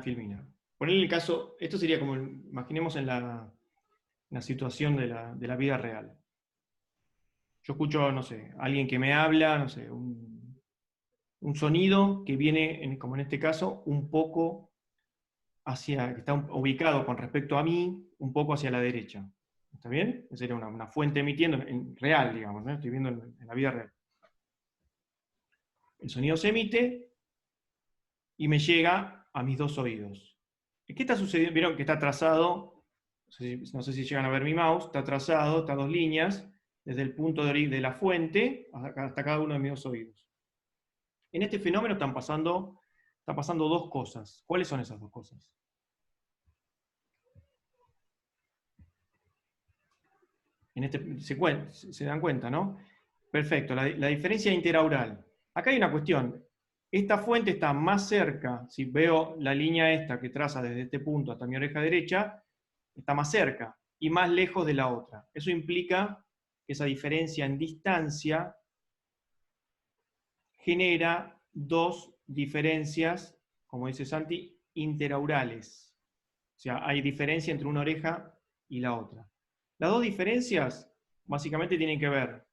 filmina. Ponerle el caso, esto sería como, imaginemos en la situación de la vida real. Yo escucho, no sé, alguien que me habla, no sé, un sonido que viene, como en este caso, un poco que está ubicado con respecto a mí, un poco hacia la derecha. ¿Está bien? Esa sería una fuente emitiendo en real, digamos, ¿no? Estoy viendo en la vida real. El sonido se emite y me llega a mis dos oídos. ¿Qué está sucediendo? Vieron que está trazado, no sé si llegan a ver mi mouse, está trazado, está dos líneas, desde el punto de la fuente hasta cada uno de mis dos oídos. En este fenómeno están pasando dos cosas. ¿Cuáles son esas dos cosas? Se dan cuenta, ¿no? Perfecto, la diferencia interaural. Acá hay una cuestión. Esta fuente está más cerca, si veo la línea esta que traza desde este punto hasta mi oreja derecha, está más cerca. y más lejos de la otra. Eso implica que esa diferencia en distancia genera dos diferencias, como dice Santi, interaurales. O sea, hay diferencia entre una oreja y la otra. Las dos diferencias básicamente tienen que ver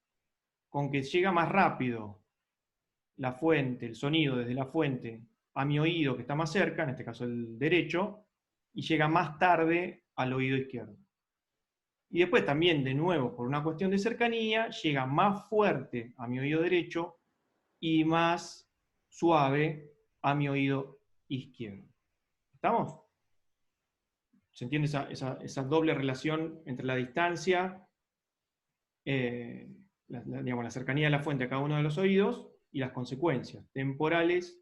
con que llega más rápido la fuente, el sonido desde la fuente a mi oído que está más cerca, en este caso el derecho, y llega más tarde al oído izquierdo. Y después también, de nuevo, por una cuestión de cercanía, llega más fuerte a mi oído derecho y más suave a mi oído izquierdo. ¿Estamos? ¿Se entiende esa doble relación entre la distancia, digamos, la cercanía de la fuente a cada uno de los oídos y las consecuencias temporales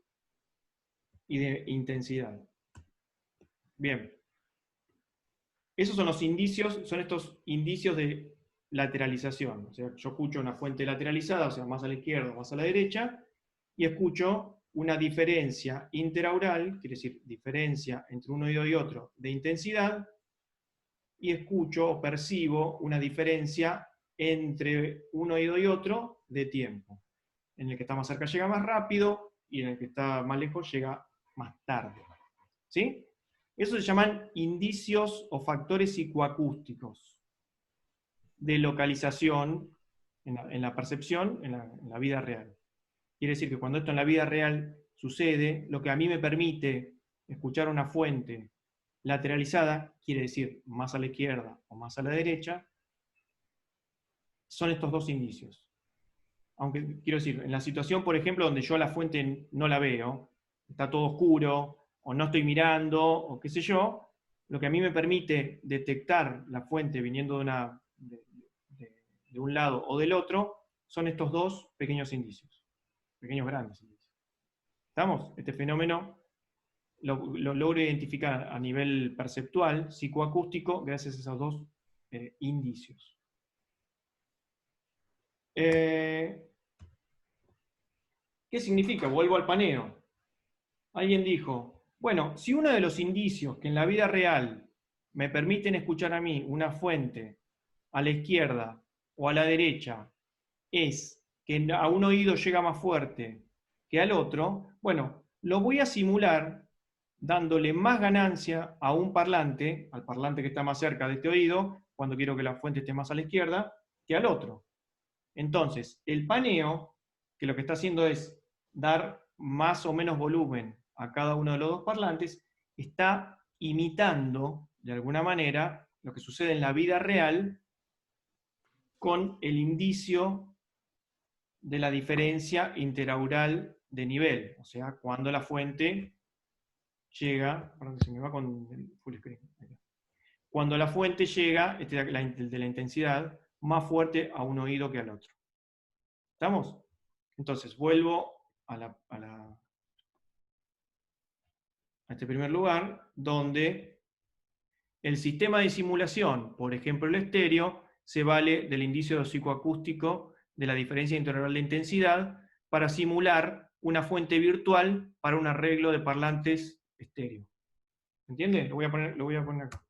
y de intensidad? Bien. Esos son los indicios, son estos indicios de lateralización. O sea, yo escucho una fuente lateralizada, o sea, más a la izquierda o más a la derecha, y escucho una diferencia interaural, quiere decir diferencia entre un oído y otro de intensidad, y escucho o percibo una diferencia entre un oído y otro de tiempo. En el que está más cerca llega más rápido, y en el que está más lejos llega más tarde. ¿Sí? Eso se llaman indicios o factores psicoacústicos de localización en la percepción, en la vida real. Quiere decir que cuando esto en la vida real sucede, lo que a mí me permite escuchar una fuente lateralizada, quiere decir más a la izquierda o más a la derecha, son estos dos indicios. Aunque, quiero decir, en la situación, por ejemplo, donde yo a la fuente no la veo, está todo oscuro, o no estoy mirando, o qué sé yo, lo que a mí me permite detectar la fuente viniendo de un lado o del otro, son estos dos pequeños indicios, pequeños grandes indicios. ¿Estamos? Este fenómeno lo logro identificar a nivel perceptual, psicoacústico, gracias a esos dos indicios. ¿Qué significa? Vuelvo al paneo. Alguien dijo, bueno, si uno de los indicios que en la vida real me permiten escuchar a mí una fuente a la izquierda o a la derecha es que a un oído llega más fuerte que al otro, bueno, lo voy a simular dándole más ganancia a un parlante, al parlante que está más cerca de este oído, cuando quiero que la fuente esté más a la izquierda, que al otro. Entonces, el paneo, que lo que está haciendo es dar más o menos volumen a cada uno de los dos parlantes, está imitando, de alguna manera, lo que sucede en la vida real con el indicio de la diferencia interaural de nivel, o sea, cuando la fuente llega, perdón, se me va con el full screen, cuando la fuente llega, de la intensidad, más fuerte a un oído que al otro. ¿Estamos? Entonces, vuelvo a este primer lugar, donde el sistema de simulación, por ejemplo el estéreo, se vale del indicio psicoacústico de la diferencia interaural de intensidad para simular una fuente virtual para un arreglo de parlantes estéreo. ¿Entiende? Lo voy a poner acá.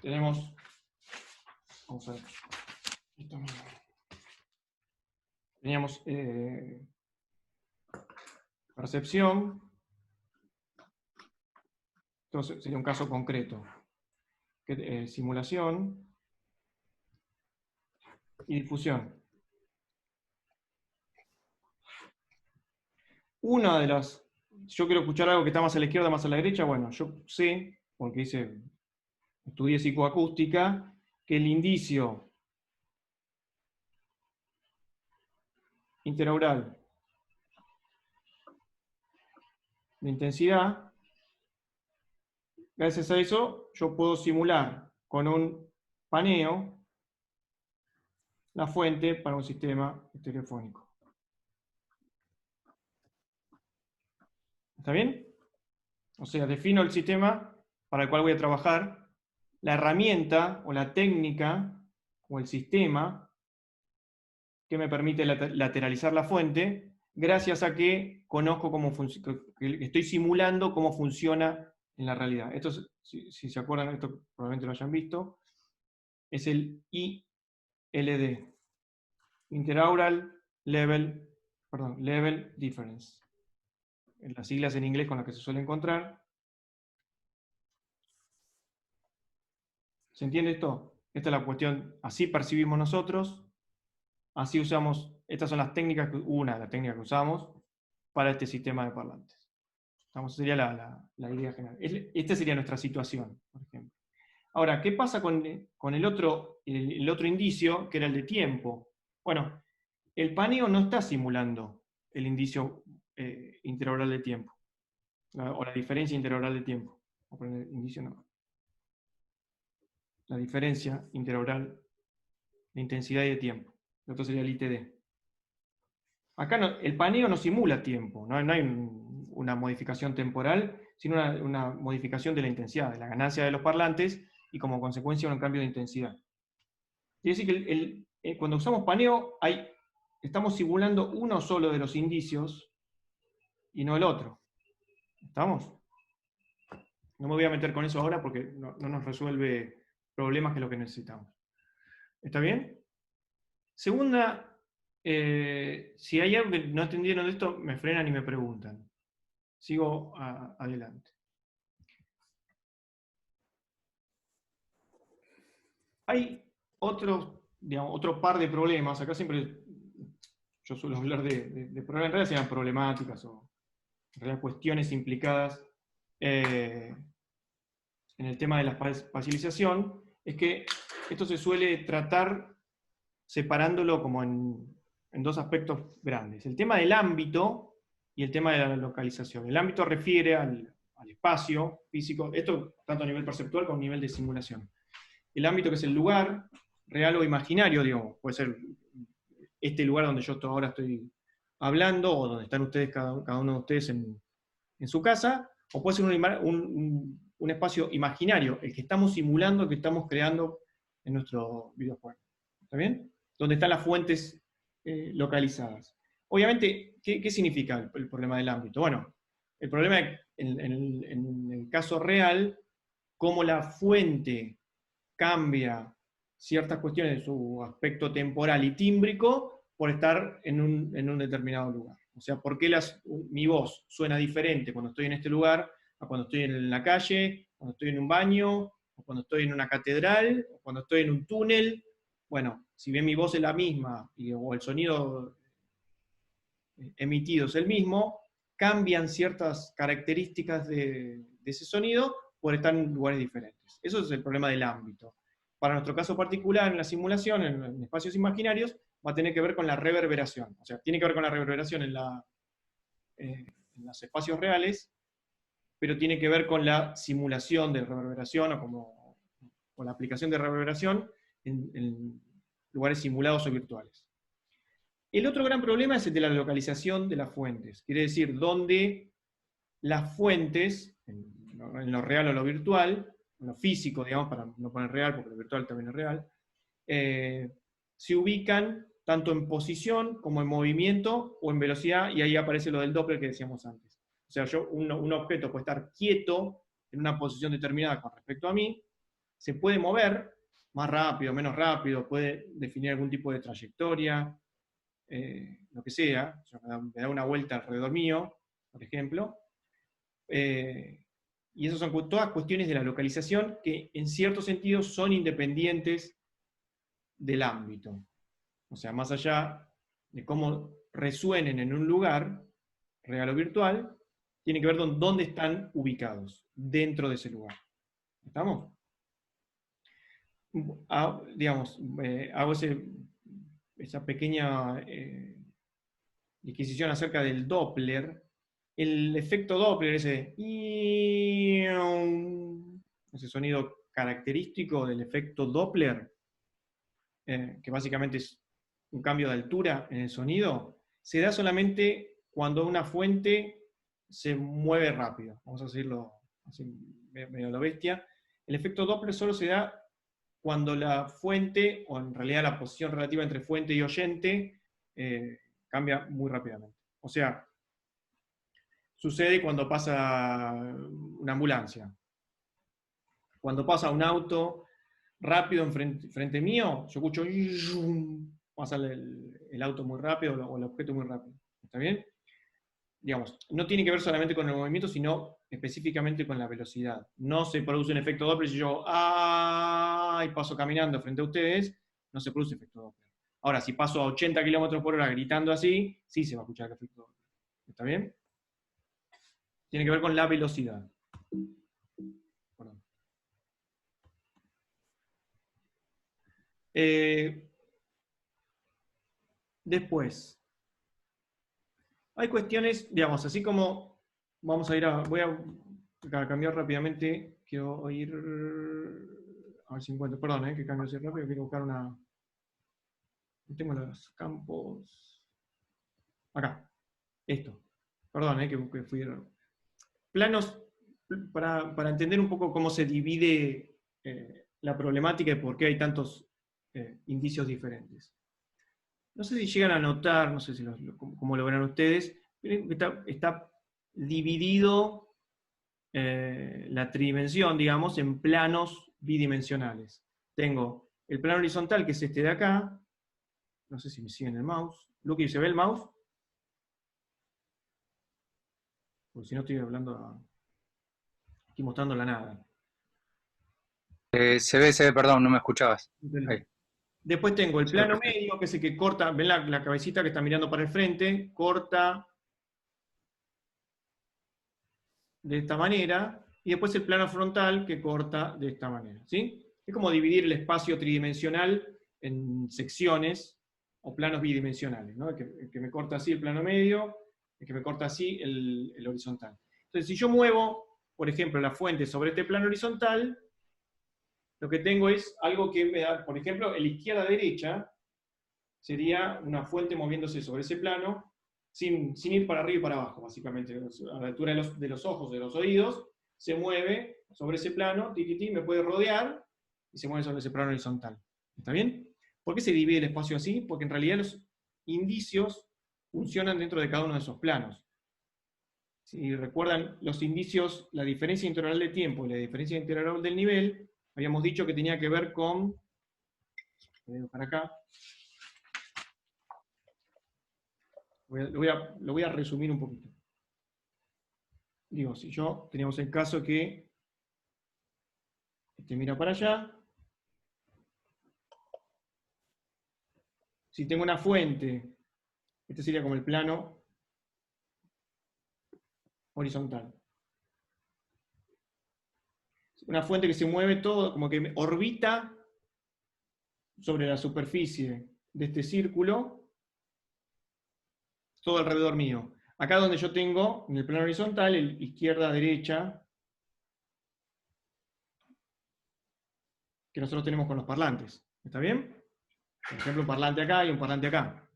Tenemos, vamos a ver, teníamos percepción, entonces sería un caso concreto, simulación y difusión. Una de las, yo quiero escuchar algo que está más a la izquierda, más a la derecha, bueno, yo sé, porque estudié psicoacústica, que el indicio interaural de intensidad, gracias a eso yo puedo simular con un paneo la fuente para un sistema estereofónico. ¿Está bien? O sea, defino el sistema para el cual voy a trabajar, la herramienta o la técnica o el sistema que me permite lateralizar la fuente, gracias a que conozco cómo funciona, que estoy simulando cómo funciona en la realidad. Esto, si se acuerdan, esto probablemente lo hayan visto, es el ILD, Interaural Level Difference. En las siglas en inglés con las que se suele encontrar. ¿Se entiende esto? Esta es la cuestión, así percibimos nosotros, así usamos, estas son las técnicas, una de las técnicas que usamos para este sistema de parlantes. Esta sería la idea general. Esta sería nuestra situación, por ejemplo. Ahora, ¿qué pasa con el otro indicio, que era el de tiempo? Bueno, el paneo no está simulando el indicio interoral de tiempo, o la diferencia interoral de tiempo. Voy a poner indicio no. La diferencia interoral de intensidad y de tiempo. El otro sería el ITD. Acá no, el paneo no simula tiempo, no hay una modificación temporal, sino una modificación de la intensidad, de la ganancia de los parlantes, y como consecuencia un cambio de intensidad. Quiere decir que cuando usamos paneo, estamos simulando uno solo de los indicios y no el otro. ¿Estamos? No me voy a meter con eso ahora porque no nos resuelve problemas que es lo que necesitamos. ¿Está bien? Segunda, si hay algo que no entendieron de esto, me frenan y me preguntan. Sigo adelante. Hay otro par de problemas. Acá siempre yo suelo hablar de problemas, en realidad sean problemáticas o en realidad cuestiones implicadas en el tema de la espacialización. Es que esto se suele tratar separándolo como en dos aspectos grandes. El tema del ámbito y el tema de la localización. El ámbito refiere al espacio físico, esto tanto a nivel perceptual como a nivel de simulación. El ámbito, que es el lugar real o imaginario, digamos, puede ser este lugar donde yo ahora estoy hablando, o donde están ustedes, cada uno de ustedes en su casa, o puede ser un espacio imaginario, el que estamos simulando, el que estamos creando en nuestro videojuego. ¿Está bien? Donde están las fuentes localizadas. Obviamente, ¿qué significa el problema del ámbito? Bueno, el problema en el caso real, cómo la fuente cambia ciertas cuestiones de su aspecto temporal y tímbrico por estar en un determinado lugar. O sea, ¿por qué mi voz suena diferente cuando estoy en este lugar a cuando estoy en la calle, cuando estoy en un baño, o cuando estoy en una catedral, o cuando estoy en un túnel? Bueno, si bien mi voz es la misma, o el sonido emitido es el mismo, cambian ciertas características de ese sonido por estar en lugares diferentes. Eso es el problema del ámbito. Para nuestro caso particular, en la simulación, en espacios imaginarios, va a tener que ver con la reverberación. O sea, tiene que ver con la reverberación en los espacios reales, pero tiene que ver con la simulación de reverberación o la aplicación de reverberación en lugares simulados o virtuales. El otro gran problema es el de la localización de las fuentes. Quiere decir, donde las fuentes, en lo real o lo virtual, en lo físico, digamos, para no poner real, porque lo virtual también es real, se ubican tanto en posición como en movimiento o en velocidad, y ahí aparece lo del Doppler que decíamos antes. O sea, un objeto puede estar quieto en una posición determinada con respecto a mí, se puede mover más rápido, menos rápido, puede definir algún tipo de trayectoria, lo que sea, o sea, me da una vuelta alrededor mío, por ejemplo. Y esas son todas cuestiones de la localización que en cierto sentido son independientes del ámbito. O sea, más allá de cómo resuenen en un lugar, real o virtual, tiene que ver con dónde están ubicados dentro de ese lugar. ¿Estamos? Digamos, hago esa pequeña disquisición acerca del Doppler. El efecto Doppler, ese sonido característico del efecto Doppler, que básicamente es un cambio de altura en el sonido, se da solamente cuando una fuente se mueve rápido. Vamos a decirlo así, medio lo bestia. El efecto Doppler solo se da cuando la fuente, o en realidad la posición relativa entre fuente y oyente, cambia muy rápidamente. O sea, sucede cuando pasa una ambulancia. Cuando pasa un auto rápido frente mío, yo escucho pasa el auto muy rápido o el objeto muy rápido. ¿Está bien? Digamos, no tiene que ver solamente con el movimiento, sino específicamente con la velocidad. No se produce un efecto Doppler si yo y paso caminando frente a ustedes, no se produce efecto Doppler. Ahora, si paso a 80 km/h gritando así, sí se va a escuchar el efecto Doppler. ¿Está bien? Tiene que ver con la velocidad. Perdón. Después, hay cuestiones, digamos, así como vamos a ir voy a cambiar rápidamente, quiero ir a ver si encuentro, perdón, que cambio así rápido, quiero buscar una, no tengo los campos, acá, esto, perdón, que fui, planos, para entender un poco cómo se divide la problemática y por qué hay tantos indicios diferentes. No sé si llegan a notar, no sé si cómo lo verán ustedes, está dividido la tridimensión, digamos, en planos bidimensionales. Tengo el plano horizontal, que es este de acá. No sé si me siguen el mouse. Luqui, ¿se ve el mouse? Porque si no estoy hablando, estoy mostrando la nada. Se ve, perdón, no me escuchabas. Ahí. Después tengo el plano medio, que es el que corta, ven la cabecita que está mirando para el frente, corta de esta manera, y después el plano frontal que corta de esta manera, ¿sí? Es como dividir el espacio tridimensional en secciones o planos bidimensionales, ¿no? El que me corta así el plano medio, el que me corta así el horizontal. Entonces, si yo muevo, por ejemplo, la fuente sobre este plano horizontal, lo que tengo es algo que me da, por ejemplo, el izquierda-derecha sería una fuente moviéndose sobre ese plano, sin ir para arriba y para abajo, básicamente, a la altura de los ojos, de los oídos, se mueve sobre ese plano, me puede rodear, y se mueve sobre ese plano horizontal. ¿Está bien? ¿Por qué se divide el espacio así? Porque en realidad los indicios funcionan dentro de cada uno de esos planos. Si recuerdan los indicios, la diferencia integral de tiempo y la diferencia integral del nivel, habíamos dicho que tenía que ver con, voy a dejar acá, lo voy a resumir un poquito. Digo, si yo teníamos el caso que este mira para allá, si tengo una fuente, este sería como el plano horizontal. Una fuente que se mueve todo, como que orbita sobre la superficie de este círculo, todo alrededor mío. Acá donde yo tengo, en el plano horizontal, el izquierda-derecha, que nosotros tenemos con los parlantes. ¿Está bien? Por ejemplo, un parlante acá y un parlante acá.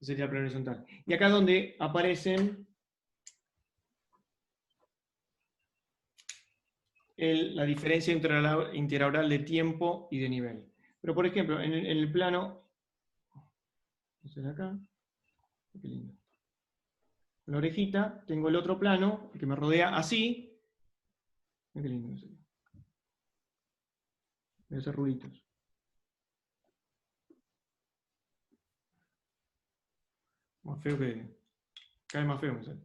Ese sería el plano horizontal. Y acá es donde aparecen la diferencia integral de tiempo y de nivel. Pero, por ejemplo, en el plano, acá, qué lindo. La orejita, tengo el otro plano, que me rodea así. Qué lindo. Voy a hacer ruiditos. Más feo que... Cada vez más feo me sale.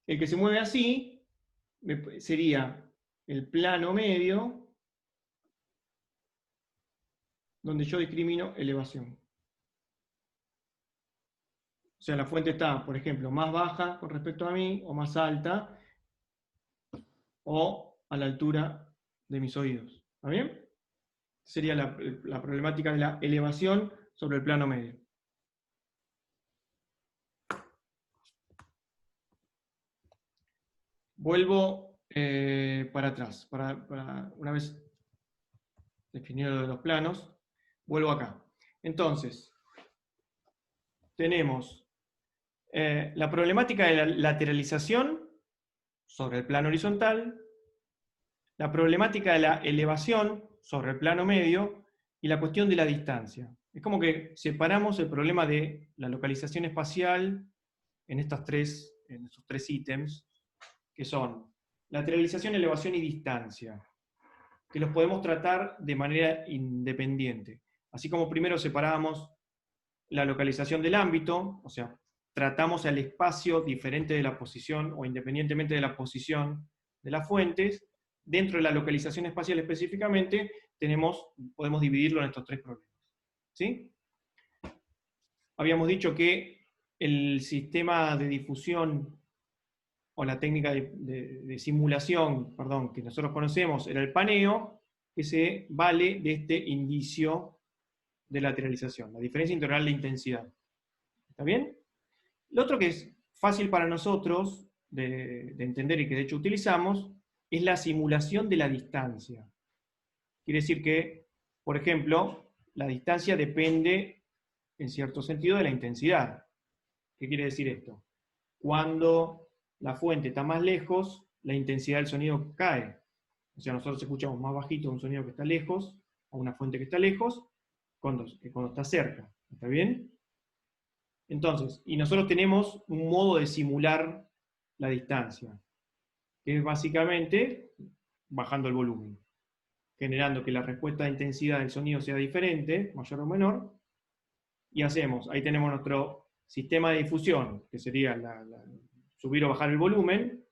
El que se mueve así sería el plano medio, donde yo discrimino elevación. O sea, la fuente está, por ejemplo, más baja con respecto a mí, o más alta, o a la altura de mis oídos. ¿Está bien? Sería la problemática de la elevación sobre el plano medio. Vuelvo para atrás. Para una vez definido lo de los planos, vuelvo acá. Entonces, tenemos la problemática de la lateralización sobre el plano horizontal, la problemática de la elevación sobre el plano medio y la cuestión de la distancia. Es como que separamos el problema de la localización espacial en estos tres ítems, que son lateralización, elevación y distancia, que los podemos tratar de manera independiente. Así como primero separábamos la localización del ámbito, o sea, tratamos al espacio diferente de la posición o independientemente de la posición de las fuentes, dentro de la localización espacial específicamente, podemos dividirlo en estos tres problemas. ¿Sí? Habíamos dicho que el sistema de difusión o la técnica de simulación, perdón, que nosotros conocemos era el paneo, que se vale de este indicio de lateralización, la diferencia integral de intensidad. ¿Está bien? Lo otro que es fácil para nosotros de entender y que de hecho utilizamos es la simulación de la distancia. Quiere decir que, por ejemplo, la distancia depende, en cierto sentido, de la intensidad. ¿Qué quiere decir esto? Cuando la fuente está más lejos, la intensidad del sonido cae. O sea, nosotros escuchamos más bajito un sonido que está lejos, a una fuente que está lejos, que cuando está cerca. ¿Está bien? Entonces, y nosotros tenemos un modo de simular la distancia, que es básicamente bajando el volumen, generando que la respuesta de intensidad del sonido sea diferente, mayor o menor, y ahí tenemos nuestro sistema de difusión, que sería subir o bajar el volumen,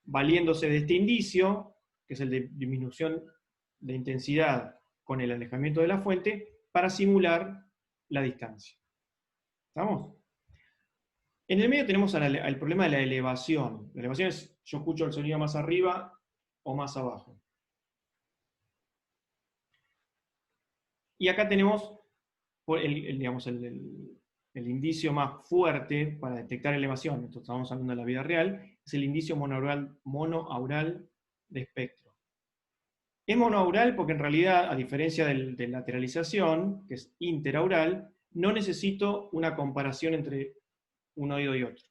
valiéndose de este indicio, que es el de disminución de intensidad con el alejamiento de la fuente, para simular la distancia. ¿Estamos? En el medio tenemos el problema de la elevación. La elevación es, yo escucho el sonido más arriba o más abajo. Y acá tenemos digamos, el indicio más fuerte para detectar elevación, esto estamos hablando de la vida real, es el indicio monoaural de espectro. Es monoaural porque en realidad, a diferencia de lateralización, que es interaural, no necesito una comparación entre un oído y otro.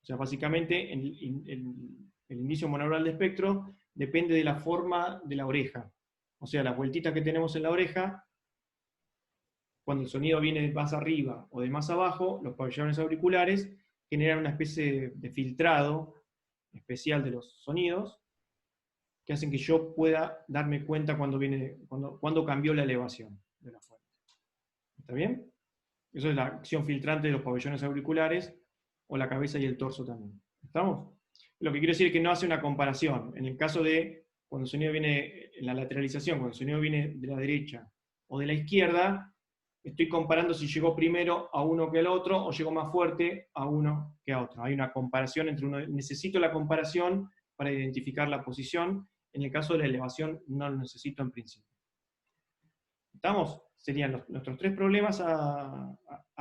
O sea, básicamente el indicio monoaural de espectro depende de la forma de la oreja. O sea, las vueltitas que tenemos en la oreja, cuando el sonido viene de más arriba o de más abajo, los pabellones auriculares generan una especie de filtrado especial de los sonidos que hacen que yo pueda darme cuenta cuando cambió la elevación de la fuente. ¿Está bien? Eso es la acción filtrante de los pabellones auriculares o la cabeza y el torso también. ¿Estamos? Lo que quiero decir es que no hace una comparación. En el caso de cuando el sonido viene en la lateralización, cuando el sonido viene de la derecha o de la izquierda, estoy comparando si llegó primero a uno que al otro o llegó más fuerte a uno que a otro. Hay una comparación entre uno. Necesito la comparación para identificar la posición. En el caso de la elevación no lo necesito en principio. ¿Estamos? Serían nuestros tres problemas a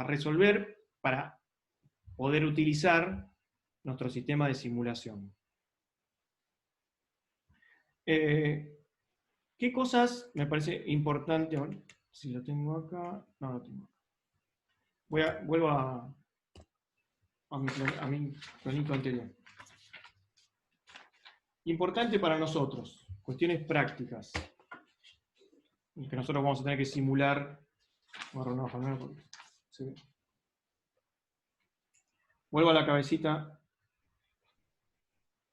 resolver para poder utilizar nuestro sistema de simulación. ¿Qué cosas me parece importante? Si lo tengo acá, no lo tengo acá. Vuelvo a mi cronito anterior. Importante para nosotros, cuestiones prácticas, que nosotros vamos a tener que simular. Vuelvo a la cabecita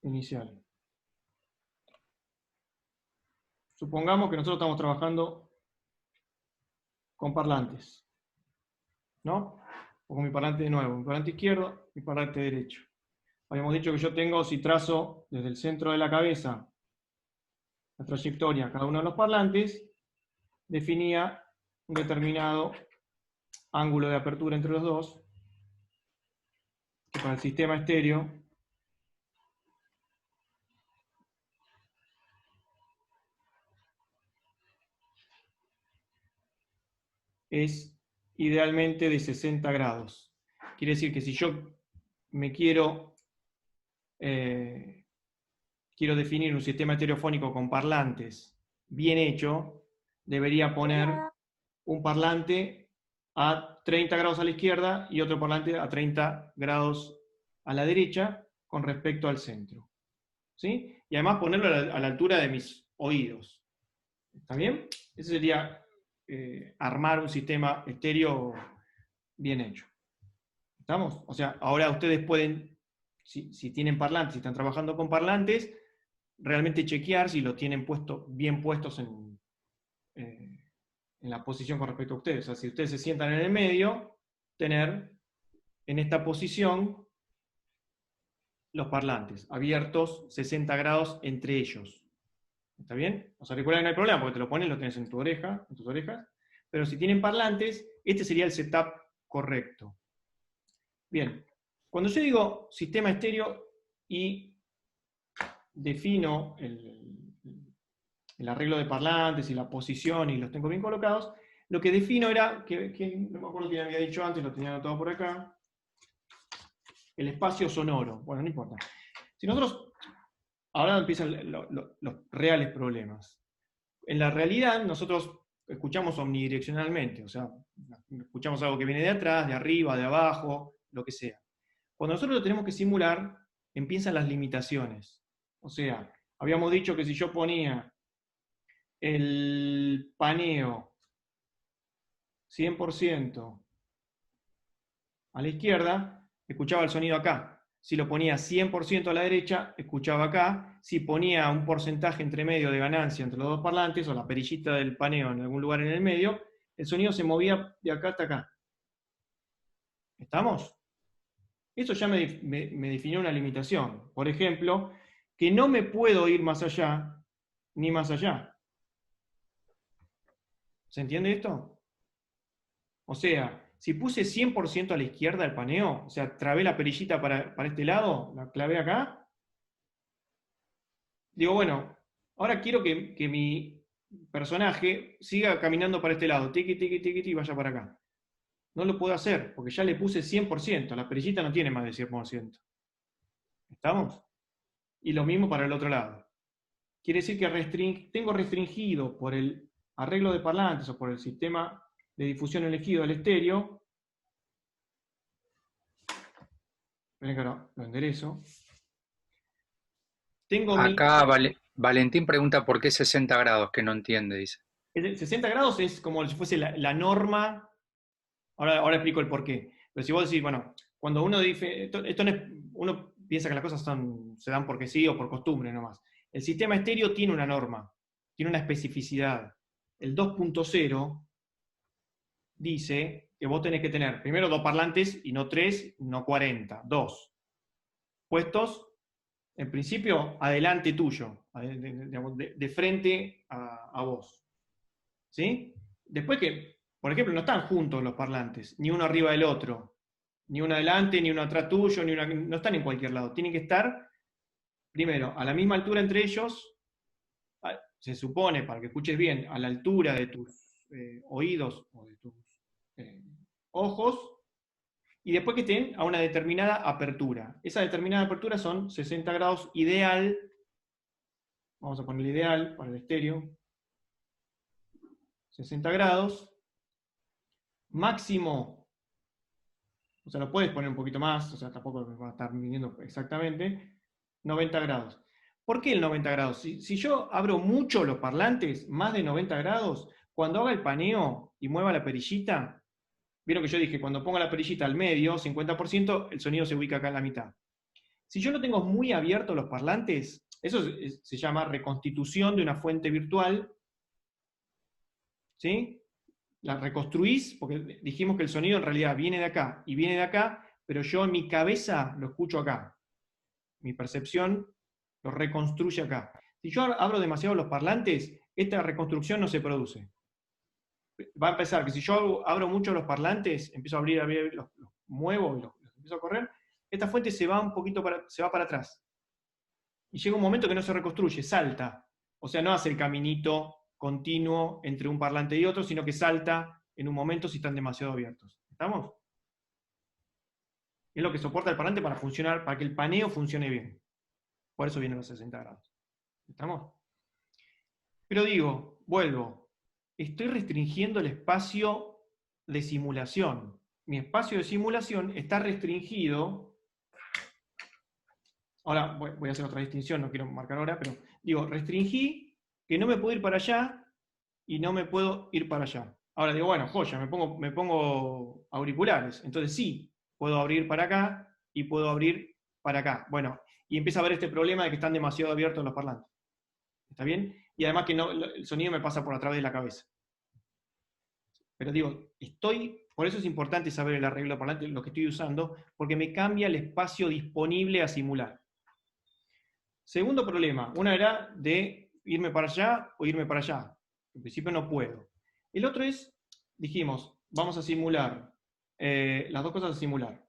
inicial. Supongamos que nosotros estamos trabajando con parlantes, ¿no? O con mi parlante de nuevo, mi parlante izquierdo, mi parlante derecho. Habíamos dicho que yo tengo, si trazo desde el centro de la cabeza la trayectoria a cada uno de los parlantes, definía un determinado ángulo de apertura entre los dos, que para el sistema estéreo es idealmente de 60 grados. Quiere decir que si yo me quiero definir un sistema estereofónico con parlantes bien hecho, debería poner un parlante a 30 grados a la izquierda y otro parlante a 30 grados a la derecha con respecto al centro. ¿Sí? Y además ponerlo a la altura de mis oídos. ¿Está bien? Ese sería armar un sistema estéreo bien hecho. ¿Estamos? O sea, ahora ustedes pueden si tienen parlantes, si están trabajando con parlantes, realmente chequear si lo tienen bien puestos en la posición con respecto a ustedes. O sea, si ustedes se sientan en el medio, tener en esta posición los parlantes abiertos 60 grados entre ellos. ¿Está bien? O sea, recuerda que no hay problema, porque te lo pones, lo tienes en tu oreja, en tus orejas. Pero si tienen parlantes, este sería el setup correcto. Bien, cuando yo digo sistema estéreo y defino el arreglo de parlantes y la posición y los tengo bien colocados, lo que defino era, que no me acuerdo quién había dicho antes, lo tenía anotado por acá, el espacio sonoro. Bueno, no importa. Si nosotros, ahora empiezan los reales problemas. En la realidad, nosotros escuchamos omnidireccionalmente, o sea, escuchamos algo que viene de atrás, de arriba, de abajo, lo que sea. Cuando nosotros lo tenemos que simular, empiezan las limitaciones. O sea, habíamos dicho que si yo ponía el paneo 100% a la izquierda, escuchaba el sonido acá. Si lo ponía 100% a la derecha, escuchaba acá. Si ponía un porcentaje entre medio de ganancia entre los dos parlantes, o la perillita del paneo en algún lugar en el medio, el sonido se movía de acá hasta acá. ¿Estamos? Eso ya me definió una limitación. Por ejemplo, que no me puedo ir más allá, ni más allá. ¿Se entiende esto? O sea, si puse 100% a la izquierda el paneo, o sea, trabé la perillita para este lado, la clavé acá, digo, bueno, ahora quiero que mi personaje siga caminando para este lado, tiqui, tiqui, tiqui, y vaya para acá. No lo puedo hacer, porque ya le puse 100%, la perillita no tiene más de 100%. ¿Estamos? Y lo mismo para el otro lado. Quiere decir que tengo restringido por el arreglo de parlantes o por el sistema de difusión elegido del estéreo. Esperen que ahora lo enderezo. Tengo Acá Valentín pregunta por qué 60 grados, que no entiende, dice. 60 grados es como si fuese la norma. Ahora explico el porqué. Pero si vos decís, bueno, cuando uno dice, esto no es, uno piensa que las cosas se dan porque sí o por costumbre nomás. El sistema estéreo tiene una norma, tiene una especificidad. El 2.0 dice que vos tenés que tener primero 2 parlantes y no 3, no 40, 2. Puestos, en principio, adelante tuyo, de frente a vos. ¿Sí? Después que, por ejemplo, no están juntos los parlantes, ni uno arriba del otro, ni uno adelante, ni uno atrás tuyo, no están en cualquier lado. Tienen que estar, primero, a la misma altura entre ellos, se supone, para que escuches bien, a la altura de tus oídos o de tus ojos, y después que estén a una determinada apertura. Esa determinada apertura son 60 grados ideal, vamos a poner el ideal para el estéreo, 60 grados, máximo, o sea, lo puedes poner un poquito más, o sea, tampoco va a estar midiendo exactamente, 90 grados. ¿Por qué el 90 grados? Si yo abro mucho los parlantes, más de 90 grados, cuando haga el paneo y mueva la perillita, vieron que yo dije, cuando ponga la perillita al medio, 50%, el sonido se ubica acá en la mitad. Si yo no tengo muy abiertos los parlantes, eso se llama reconstitución de una fuente virtual, ¿sí? La reconstruís, porque dijimos que el sonido en realidad viene de acá y viene de acá, pero yo en mi cabeza lo escucho acá. Mi percepción lo reconstruye acá. Si yo abro demasiado los parlantes, esta reconstrucción no se produce. Va a empezar que si yo abro mucho los parlantes, empiezo a abrir, los muevo y los empiezo a correr, esta fuente se va un poquito se va para atrás. Y llega un momento que no se reconstruye, salta. O sea, no hace el caminito continuo entre un parlante y otro, sino que salta en un momento si están demasiado abiertos. ¿Estamos? Es lo que soporta el parlante para funcionar, para que el paneo funcione bien. Por eso vienen los 60 grados. ¿Estamos? Pero digo, vuelvo, estoy restringiendo el espacio de simulación. Mi espacio de simulación está restringido. Ahora voy a hacer otra distinción, no quiero marcar ahora, pero digo, restringí que no me puedo ir para allá y no me puedo ir para allá. Ahora digo, bueno, joya, me pongo auriculares. Entonces sí, puedo abrir para acá y puedo abrir para acá. Bueno, y empieza a haber este problema de que están demasiado abiertos los parlantes. ¿Está bien? Y además que no, el sonido me pasa por a través de la cabeza. Pero digo, por eso es importante saber el arreglo de parlante, lo que estoy usando, porque me cambia el espacio disponible a simular. Segundo problema, una era de irme para allá o irme para allá. En principio no puedo. El otro es, dijimos, vamos a simular, las dos cosas a simular.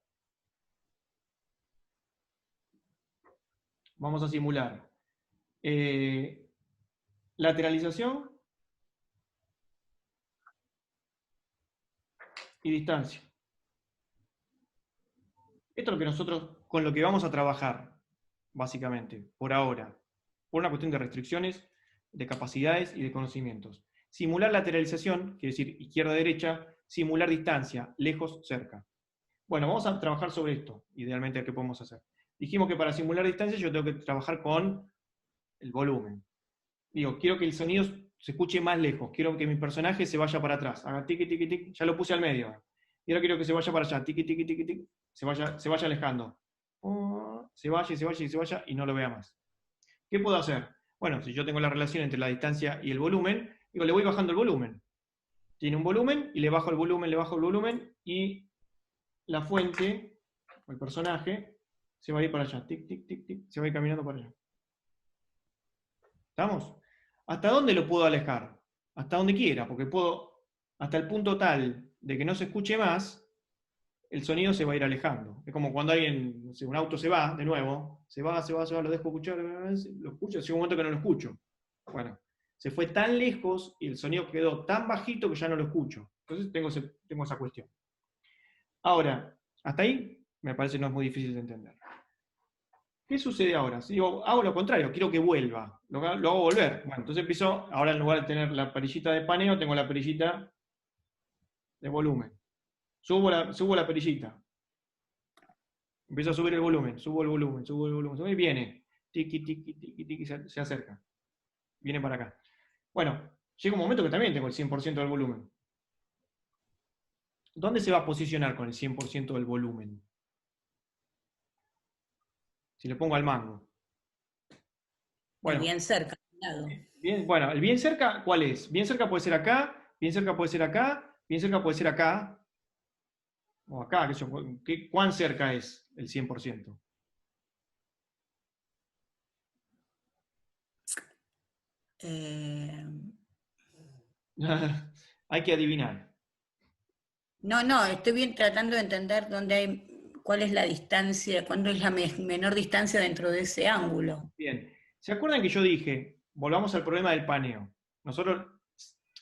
Vamos a simular lateralización y distancia. Esto es lo que nosotros, con lo que vamos a trabajar, básicamente, por ahora, por una cuestión de restricciones, de capacidades y de conocimientos. Simular lateralización, quiere decir izquierda-derecha, simular distancia, lejos, cerca. Bueno, vamos a trabajar sobre esto, idealmente, ¿qué podemos hacer? Dijimos que para simular distancia yo tengo que trabajar con el volumen. Digo, quiero que el sonido se escuche más lejos, quiero que mi personaje se vaya para atrás, haga tiqui, tiqui, tiqui, ya lo puse al medio. Y ahora quiero que se vaya para allá, tiqui, tiqui, tiqui, tiqui, se vaya alejando. Se vaya, se vaya y se vaya y no lo vea más. ¿Qué puedo hacer? Bueno, si yo tengo la relación entre la distancia y el volumen, digo, le voy bajando el volumen. Tiene un volumen y le bajo el volumen y la fuente, o el personaje, se va a ir para allá. Tic, tic, tic, tic, se va a ir caminando para allá. ¿Estamos? ¿Hasta dónde lo puedo alejar? Hasta donde quiera, porque puedo, hasta el punto tal de que no se escuche más, el sonido se va a ir alejando. Es como cuando alguien, no sé, un auto se va, de nuevo, se va, lo dejo escuchar, lo escucho, llega un momento que no lo escucho. Bueno, se fue tan lejos y el sonido quedó tan bajito que ya no lo escucho. Entonces tengo esa cuestión. Ahora, hasta ahí me parece no es muy difícil de entender. ¿Qué sucede ahora? Si digo, hago lo contrario, quiero que vuelva, lo hago volver. Bueno, entonces empiezo, ahora en lugar de tener la perillita de paneo, tengo la perillita de volumen. Subo la perillita. Empiezo a subir el volumen, subo el volumen, y viene. Tiki, tiki, tiki, tiki, se acerca. Viene para acá. Bueno, llega un momento que también tengo el 100% del volumen. ¿Dónde se va a posicionar con el 100% del volumen? Si le pongo al mango. Bueno, bien cerca, al lado. Bien, bueno, el bien cerca, ¿cuál es? Bien cerca puede ser acá, bien cerca puede ser acá, bien cerca puede ser acá, o acá, ¿cuán cerca es el 100%? Hay que adivinar. No, estoy bien tratando de entender cuál es la distancia, cuándo es la menor distancia dentro de ese ángulo. Bien. ¿Se acuerdan que yo dije, volvamos al problema del paneo? Nosotros,